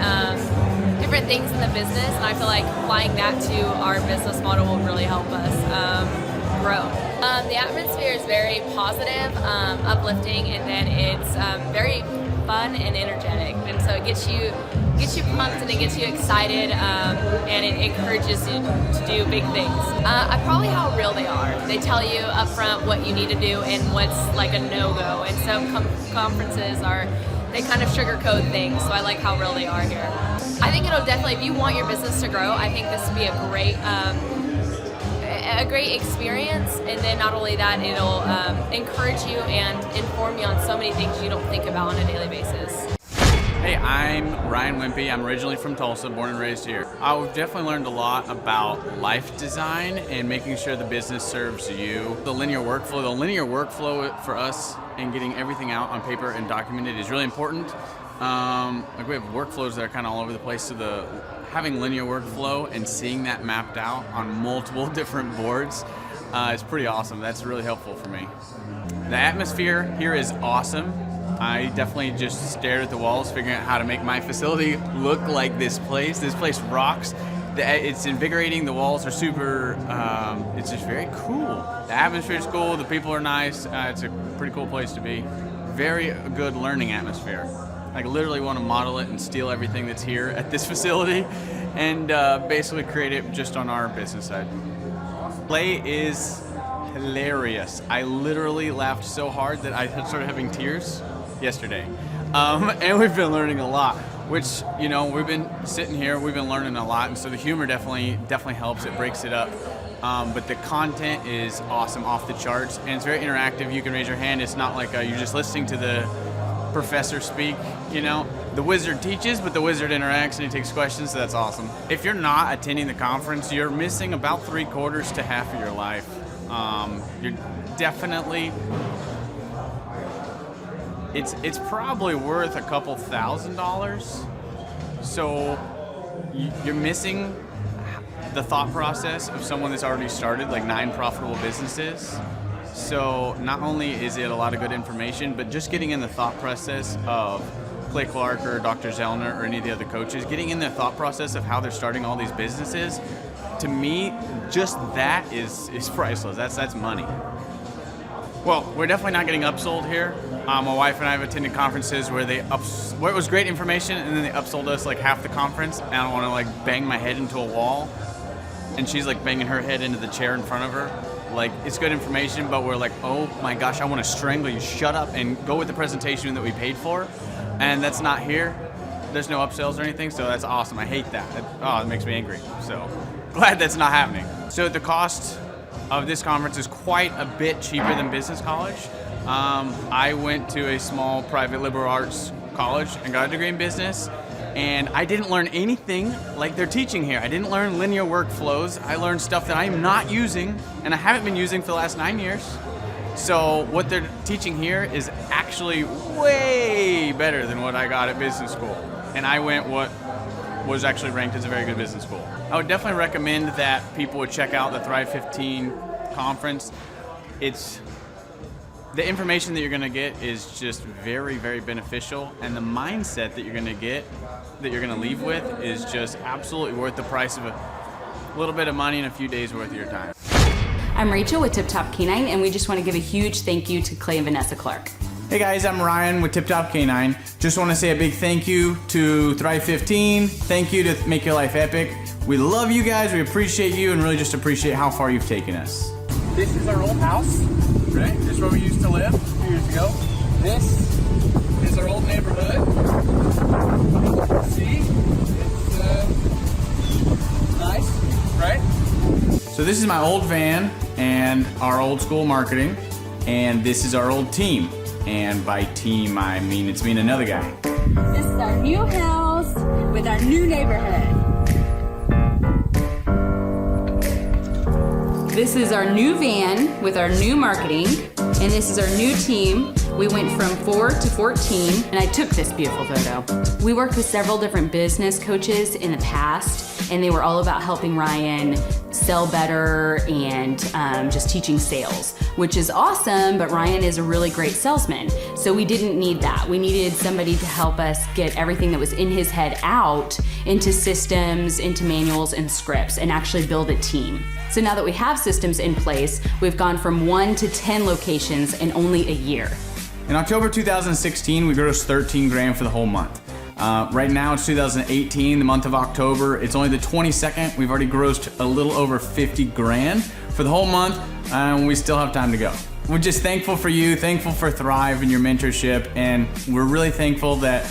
different things in the business, and I feel like applying that to our business model will really help us grow. The atmosphere is very positive, uplifting, and then it's very fun and energetic, and so it gets you pumped and it gets you excited, and it encourages you to do big things. Probably how real they are. They tell you up front what you need to do and what's like a no-go, and some conferences they kind of sugarcoat things, so I like how real they are here. I think it'll definitely, if you want your business to grow, I think this would be a great experience, and then not only that, it'll encourage you and inform you on so many things you don't think about on a daily basis. Hey, I'm Ryan Wimpy. I'm originally from Tulsa, born and raised here. I've definitely learned a lot about life design and making sure the business serves you. The linear workflow for us and getting everything out on paper and documented is really important. Like we have workflows that are kind of all over the place, so having linear workflow and seeing that mapped out on multiple different boards is pretty awesome. That's really helpful for me. The atmosphere here is awesome. I definitely just stared at the walls, figuring out how to make my facility look like this place. This place rocks. It's invigorating. The walls are super, it's just very cool. The atmosphere is cool. The people are nice. It's a pretty cool place to be. Very good learning atmosphere. I literally want to model it and steal everything that's here at this facility and basically create it just on our business side. Play is hilarious. I literally laughed so hard that I started having tears yesterday. And we've been learning a lot, which, you know, we've been sitting here, we've been learning a lot, and so the humor definitely helps. It breaks it up. But the content is awesome, off the charts, and it's very interactive. You can raise your hand. It's not like you're just listening to the professor speak, you know. The wizard teaches, but the wizard interacts and he takes questions, so that's awesome. If you're not attending the conference, you're missing about 3/4 to half of your life. You're definitely, it's probably worth a couple $1,000s. So you're missing the thought process of someone that's already started like 9 profitable businesses. So not only is it a lot of good information, but just getting in the thought process of Clay Clark or Dr. Zellner or any of the other coaches, getting in the thought process of how they're starting all these businesses, to me, just that is priceless. That's money. Well, we're definitely not getting upsold here. My wife and I have attended conferences where where it was great information and then they upsold us like half the conference, and I don't want to like bang my head into a wall, and she's like banging her head into the chair in front of her. Like, it's good information, but we're like, oh my gosh, I want to strangle you. Shut up and go with the presentation that we paid for. And that's not here. There's no upsells or anything, so that's awesome. I hate that. It makes me angry. So glad that's not happening. So the cost of this conference is quite a bit cheaper than business college. I went to a small private liberal arts college and got a degree in business. And I didn't learn anything like they're teaching here. I didn't learn linear workflows. I learned stuff that I'm not using, and I haven't been using for the last 9 years. So what they're teaching here is actually way better than what I got at business school. And I went what was actually ranked as a very good business school. I would definitely recommend that people would check out the Thrive 15 conference. The information that you're going to get is just very, very beneficial, and the mindset that you're going to get, that you're going to leave with, is just absolutely worth the price of a little bit of money and a few days worth of your time. I'm Rachel with Tip Top Canine, and we just want to give a huge thank you to Clay and Vanessa Clark. Hey guys, I'm Ryan with Tip Top Canine. Just want to say a big thank you to Thrive 15. Thank you to Make Your Life Epic. We love you guys, we appreciate you, and really just appreciate how far you've taken us. This is our old house, right? This is where we used to live a few years ago. This is our old neighborhood. See? It's nice, right? So this is my old van and our old school marketing, and this is our old team. And by team, I mean it's me and another guy. This is our new house with our new neighborhood. This is our new van with our new marketing. and this is our new team. We went from 4 to 14, and I took this beautiful photo. We worked with several different business coaches in the past, and they were all about helping Ryan sell better and just teaching sales, which is awesome, but Ryan is a really great salesman. So we didn't need that. We needed somebody to help us get everything that was in his head out into systems, into manuals and scripts, and actually build a team. So now that we have systems in place, we've gone from 1 to 10 locations in only a year. In October 2016, we grossed 13 grand for the whole month. Right now it's 2018, the month of October. It's only the 22nd. We've already grossed a little over 50 grand for the whole month, and we still have time to go. We're just thankful for you, thankful for Thrive and your mentorship, and we're really thankful that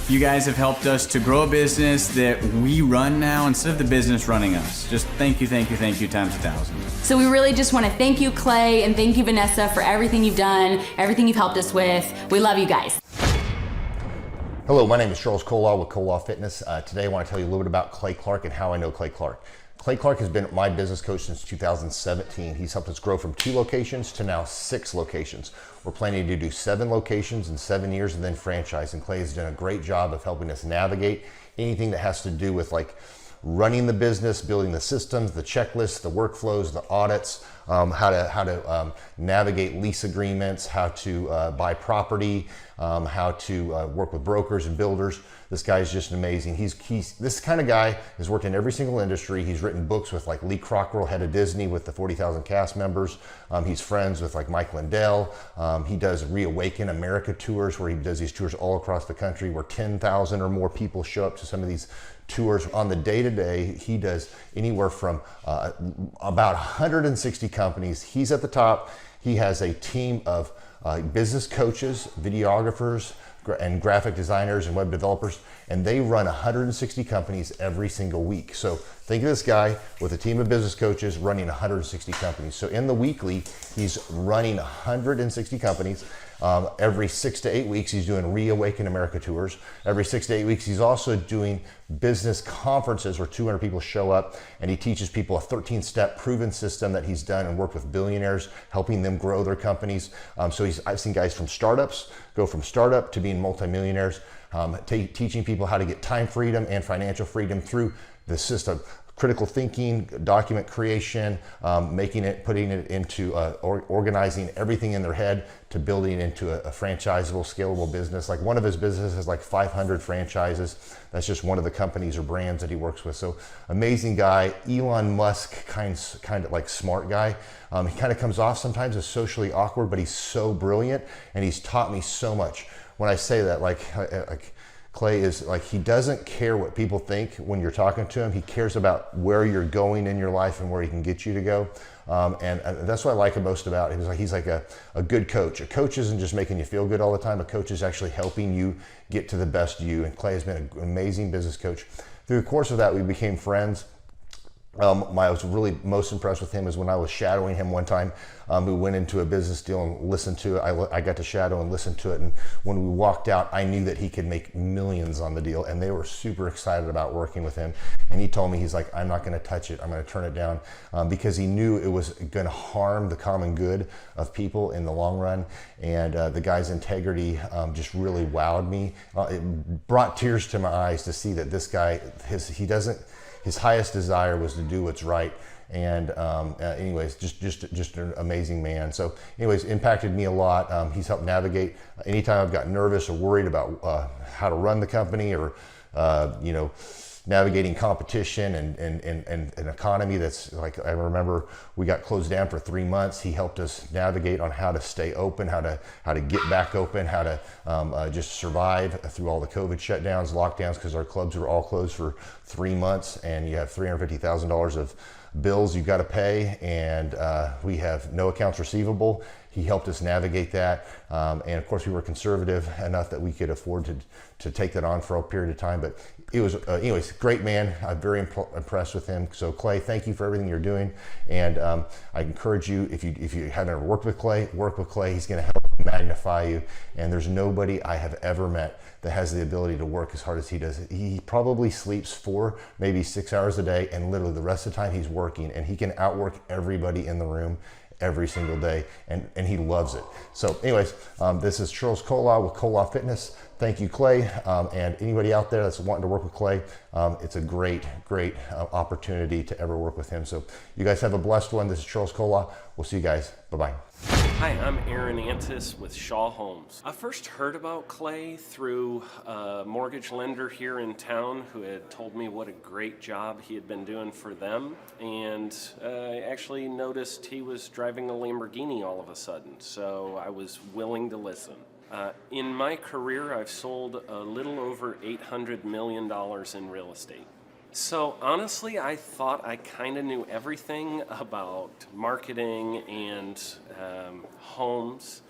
you guys have helped us to grow a business that we run now instead of the business running us. Just thank you times 1,000. So we really just want to thank you, Clay, and thank you, Vanessa, for everything you've done, everything you've helped us with. We love you guys. Hello, my name is Charles Colaw with Colaw Fitness. Today I want to tell you a little bit about Clay Clark and how I know Clay Clark. Clay Clark has been my business coach since 2017. He's helped us grow from 2 locations to now 6 locations. We're planning to do 7 locations in 7 years and then franchise. And Clay has done a great job of helping us navigate anything that has to do with like running the business, building the systems, the checklists, the workflows, the audits, how to navigate lease agreements, how to buy property, how to work with brokers and builders. This guy is just amazing. He's this kind of guy has worked in every single industry. He's written books with like Lee Cockrell, head of Disney, with the 40,000 cast members. He's friends with like Mike Lindell. He does Reawaken America tours, where he does these tours all across the country where 10,000 or more people show up to some of these tours. On the day-to-day, he does anywhere from about 160 companies. He's at the top. He has a team of business coaches, videographers, and graphic designers and web developers, and they run 160 companies every single week. So think of this guy with a team of business coaches running 160 companies. So in the weekly, he's running 160 companies. Every 6 to 8 weeks, he's doing Reawaken America tours. Every 6 to 8 weeks, he's also doing business conferences where 200 people show up, and he teaches people a 13-step proven system that he's done and worked with billionaires, helping them grow their companies. I've seen guys from startups go from startup to being multimillionaires, teaching people how to get time freedom and financial freedom through the system. Critical thinking, document creation, putting it into organizing everything in their head to building into a franchisable, scalable business. Like one of his businesses has like 500 franchises. That's just one of the companies or brands that he works with. So amazing guy. Elon Musk kind of like smart guy. He kind of comes off sometimes as socially awkward, but he's so brilliant, and he's taught me so much. When I say that, like Clay is like, he doesn't care what people think when you're talking to him. He cares about where you're going in your life and where he can get you to go. And that's what I like most about him. He's like a good coach. A coach isn't just making you feel good all the time. A coach is actually helping you get to the best you. And Clay has been an amazing business coach. Through the course of that, we became friends. I was really most impressed with him is when I was shadowing him one time. We went into a business deal and listened to it. I got to shadow and listen to it. And when we walked out, I knew that he could make millions on the deal. And they were super excited about working with him. And he told me, he's like, I'm not going to touch it. I'm going to turn it down, because he knew it was going to harm the common good of people in the long run. And the guy's integrity just really wowed me. It brought tears to my eyes to see that this guy, his highest desire was to do what's right. And anyways, just an amazing man. So anyways, impacted me a lot. He's helped navigate anytime I've got nervous or worried about how to run the company, or navigating competition and an economy that's like, I remember we got closed down for 3 months. He helped us navigate on how to stay open, how to get back open, how to just survive through all the COVID shutdowns, lockdowns, because our clubs were all closed for 3 months, and you have $350,000 of bills you got to pay, and we have no accounts receivable. He helped us navigate that, and of course we were conservative enough that we could afford to take that on for a period of time. But it was, anyways, great man. I'm very impressed with him. So Clay, thank you for everything you're doing, and I encourage you, if you haven't ever worked with Clay, work with Clay. He's going to help magnify you, and there's nobody I have ever met that has the ability to work as hard as he does. He probably sleeps 4, maybe 6 hours a day, and literally the rest of the time he's working, and he can outwork everybody in the room. every single day, and he loves it. So anyways, this is Charles Cola with Cola Fitness. Thank you, Clay, and anybody out there that's wanting to work with Clay, it's a great opportunity to ever work with him. So you guys have a blessed one. This is Charles Cola. We'll see you guys. Bye-bye. Hi, I'm Aaron Antis with Shaw Homes. I first heard about Clay through a mortgage lender here in town who had told me what a great job he had been doing for them, and I actually noticed he was driving a Lamborghini all of a sudden, so I was willing to listen. In my career, I've sold a little over $800 million in real estate. So honestly, I thought I kind of knew everything about marketing and homes.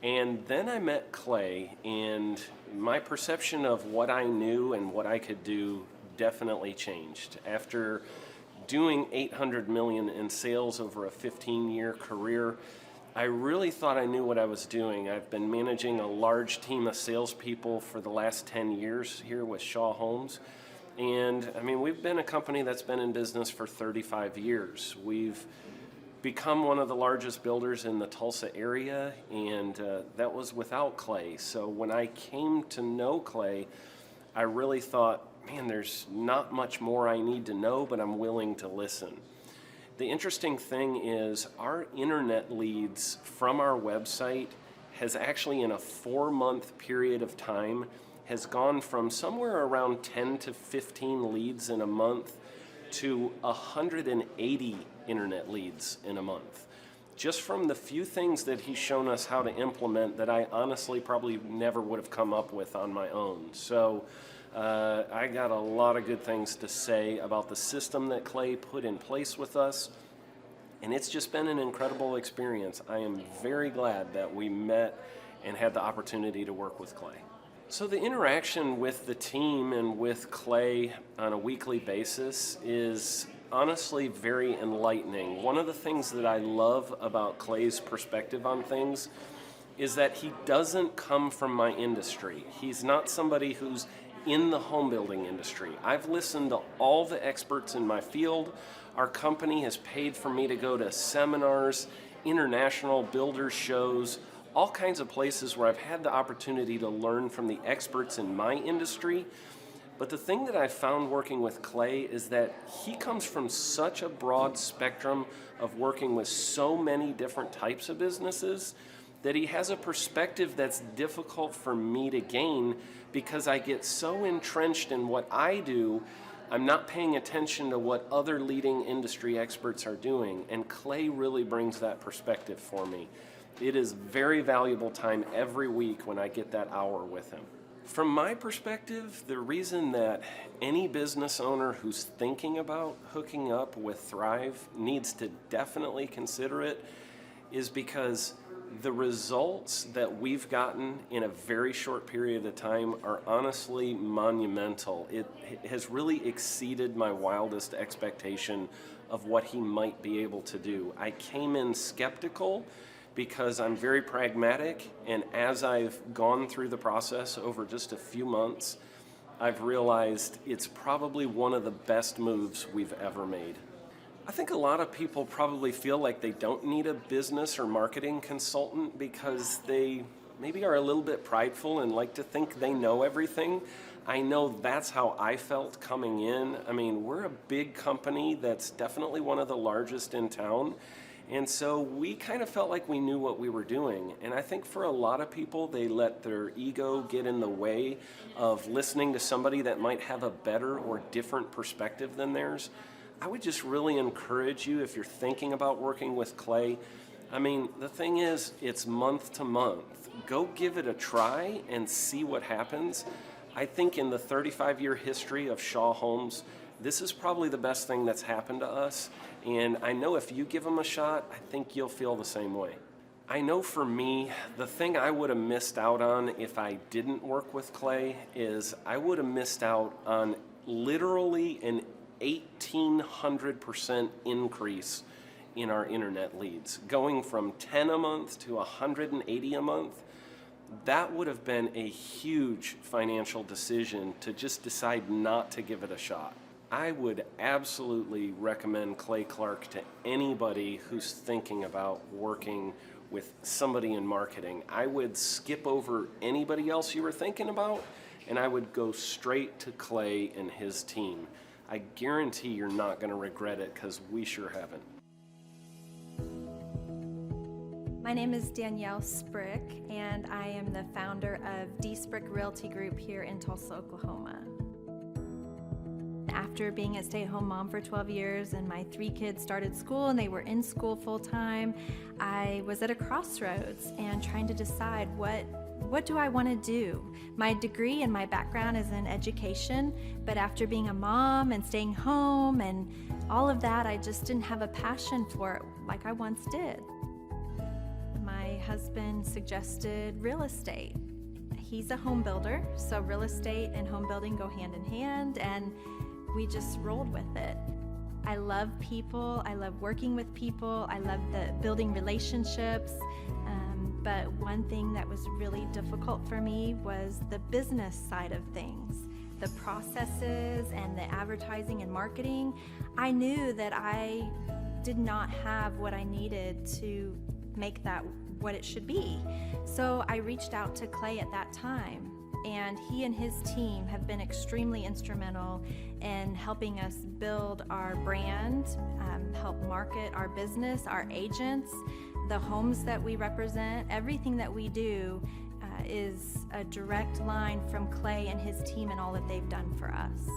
And then I met Clay, and my perception of what I knew and what I could do definitely changed. After doing $800 million in sales over a 15-year career, I really thought I knew what I was doing. I've been managing a large team of salespeople for the last 10 years here with Shaw Homes. And I mean, we've been a company that's been in business for 35 years. We've become one of the largest builders in the Tulsa area, and that was without Clay. So when I came to know Clay, I really thought, man, there's not much more I need to know, but I'm willing to listen. The interesting thing is our internet leads from our website has actually, in a 4-month period of time, has gone from somewhere around 10 to 15 leads in a month to 180 internet leads in a month. Just from the few things that he's shown us how to implement that I honestly probably never would have come up with on my own. So I got a lot of good things to say about the system that Clay put in place with us, and it's just been an incredible experience. I am very glad that we met and had the opportunity to work with Clay. So the interaction with the team and with Clay on a weekly basis is honestly very enlightening. One of the things that I love about Clay's perspective on things is that he doesn't come from my industry. He's not somebody who's in the home building industry. I've listened to all the experts in my field. Our company has paid for me to go to seminars, international builder shows, all kinds of places where I've had the opportunity to learn from the experts in my industry. But the thing that I've found working with Clay is that he comes from such a broad spectrum of working with so many different types of businesses that he has a perspective that's difficult for me to gain because I get so entrenched in what I do, I'm not paying attention to what other leading industry experts are doing. And Clay really brings that perspective for me. It is very valuable time every week when I get that hour with him. From my perspective, the reason that any business owner who's thinking about hooking up with Thrive needs to definitely consider it is because the results that we've gotten in a very short period of time are honestly monumental. It has really exceeded my wildest expectation of what he might be able to do. I came in skeptical because I'm very pragmatic, and as I've gone through the process over just a few months, I've realized it's probably one of the best moves we've ever made. I think a lot of people probably feel like they don't need a business or marketing consultant because they maybe are a little bit prideful and like to think they know everything. I know that's how I felt coming in. I mean, we're a big company that's definitely one of the largest in town. And so we kind of felt like we knew what we were doing. And I think for a lot of people, they let their ego get in the way of listening to somebody that might have a better or different perspective than theirs. I would just really encourage you, if you're thinking about working with Clay, I mean, the thing is, it's month to month. Go give it a try and see what happens. I think in the 35-year history of Shaw Homes, this is probably the best thing that's happened to us. And I know if you give them a shot, I think you'll feel the same way. I know for me, the thing I would have missed out on if I didn't work with Clay is I would have missed out on literally an 1,800% increase in our internet leads. Going from 10 a month to 180 a month, that would have been a huge financial decision to just decide not to give it a shot. I would absolutely recommend Clay Clark to anybody who's thinking about working with somebody in marketing. I would skip over anybody else you were thinking about, and I would go straight to Clay and his team. I guarantee you're not going to regret it, because we sure haven't. My name is Danielle Sprick, and I am the founder of D Sprick Realty Group here in Tulsa, Oklahoma. After being a stay-at-home mom for 12 years and my 3 kids started school and they were in school full-time, I was at a crossroads and trying to decide what do I want to do? My degree and my background is in education, but after being a mom and staying home and all of that, I just didn't have a passion for it like I once did. My husband suggested real estate. He's a home builder, so real estate and home building go hand in hand, and we just rolled with it. I love people, I love working with people, I love building relationships, but one thing that was really difficult for me was the business side of things. The processes and the advertising and marketing. I knew that I did not have what I needed to make that what it should be. So I reached out to Clay at that time, and he and his team have been extremely instrumental in helping us build our brand, help market our business, our agents, the homes that we represent. Everything that we do is a direct line from Clay and his team and all that they've done for us.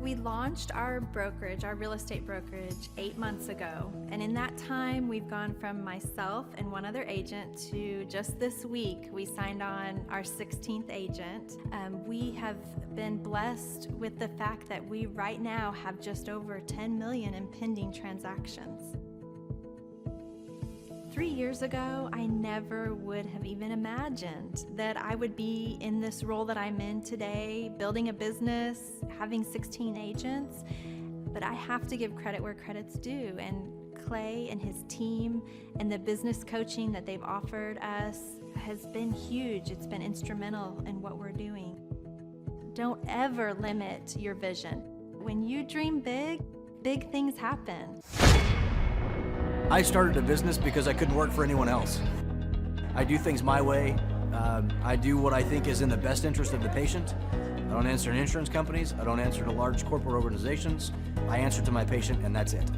We launched our brokerage, our real estate brokerage, 8 months ago. And in that time, we've gone from myself and one other agent to just this week, we signed on our 16th agent. We have been blessed with the fact that we right now have just over 10 million in pending transactions. 3 years ago, I never would have even imagined that I would be in this role that I'm in today, building a business, having 16 agents. But I have to give credit where credit's due, and Clay and his team and the business coaching that they've offered us has been huge. It's been instrumental in what we're doing. Don't ever limit your vision. When you dream big, big things happen. I started a business because I couldn't work for anyone else. I do things my way. I do what I think is in the best interest of the patient. I don't answer to insurance companies. I don't answer to large corporate organizations. I answer to my patient, and that's it.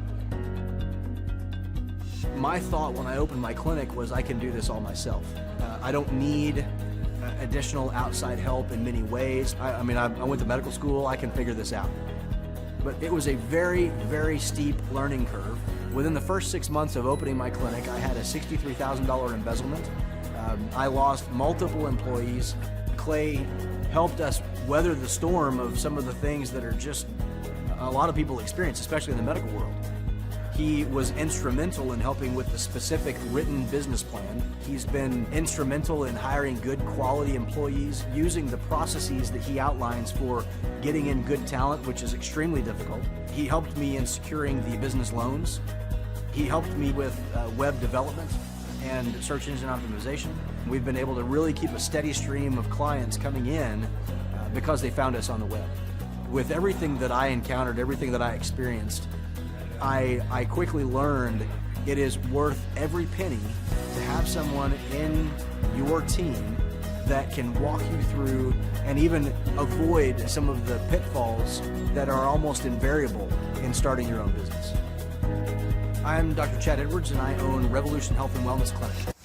My thought when I opened my clinic was I can do this all myself. I don't need additional outside help in many ways. I went to medical school. I can figure this out. But it was a very, very steep learning curve. Within the first 6 months of opening my clinic, I had a $63,000 embezzlement. I lost multiple employees. Clay helped us weather the storm of some of the things that are just a lot of people experience, especially in the medical world. He was instrumental in helping with the specific written business plan. He's been instrumental in hiring good quality employees, using the processes that he outlines for getting in good talent, which is extremely difficult. He helped me in securing the business loans. He helped me with web development and search engine optimization. We've been able to really keep a steady stream of clients coming in because they found us on the web. With everything that I encountered, everything that I experienced, I quickly learned it is worth every penny to have someone in your team that can walk you through and even avoid some of the pitfalls that are almost invariable in starting your own business. I'm Dr. Chad Edwards, and I own Revolution Health and Wellness Clinic.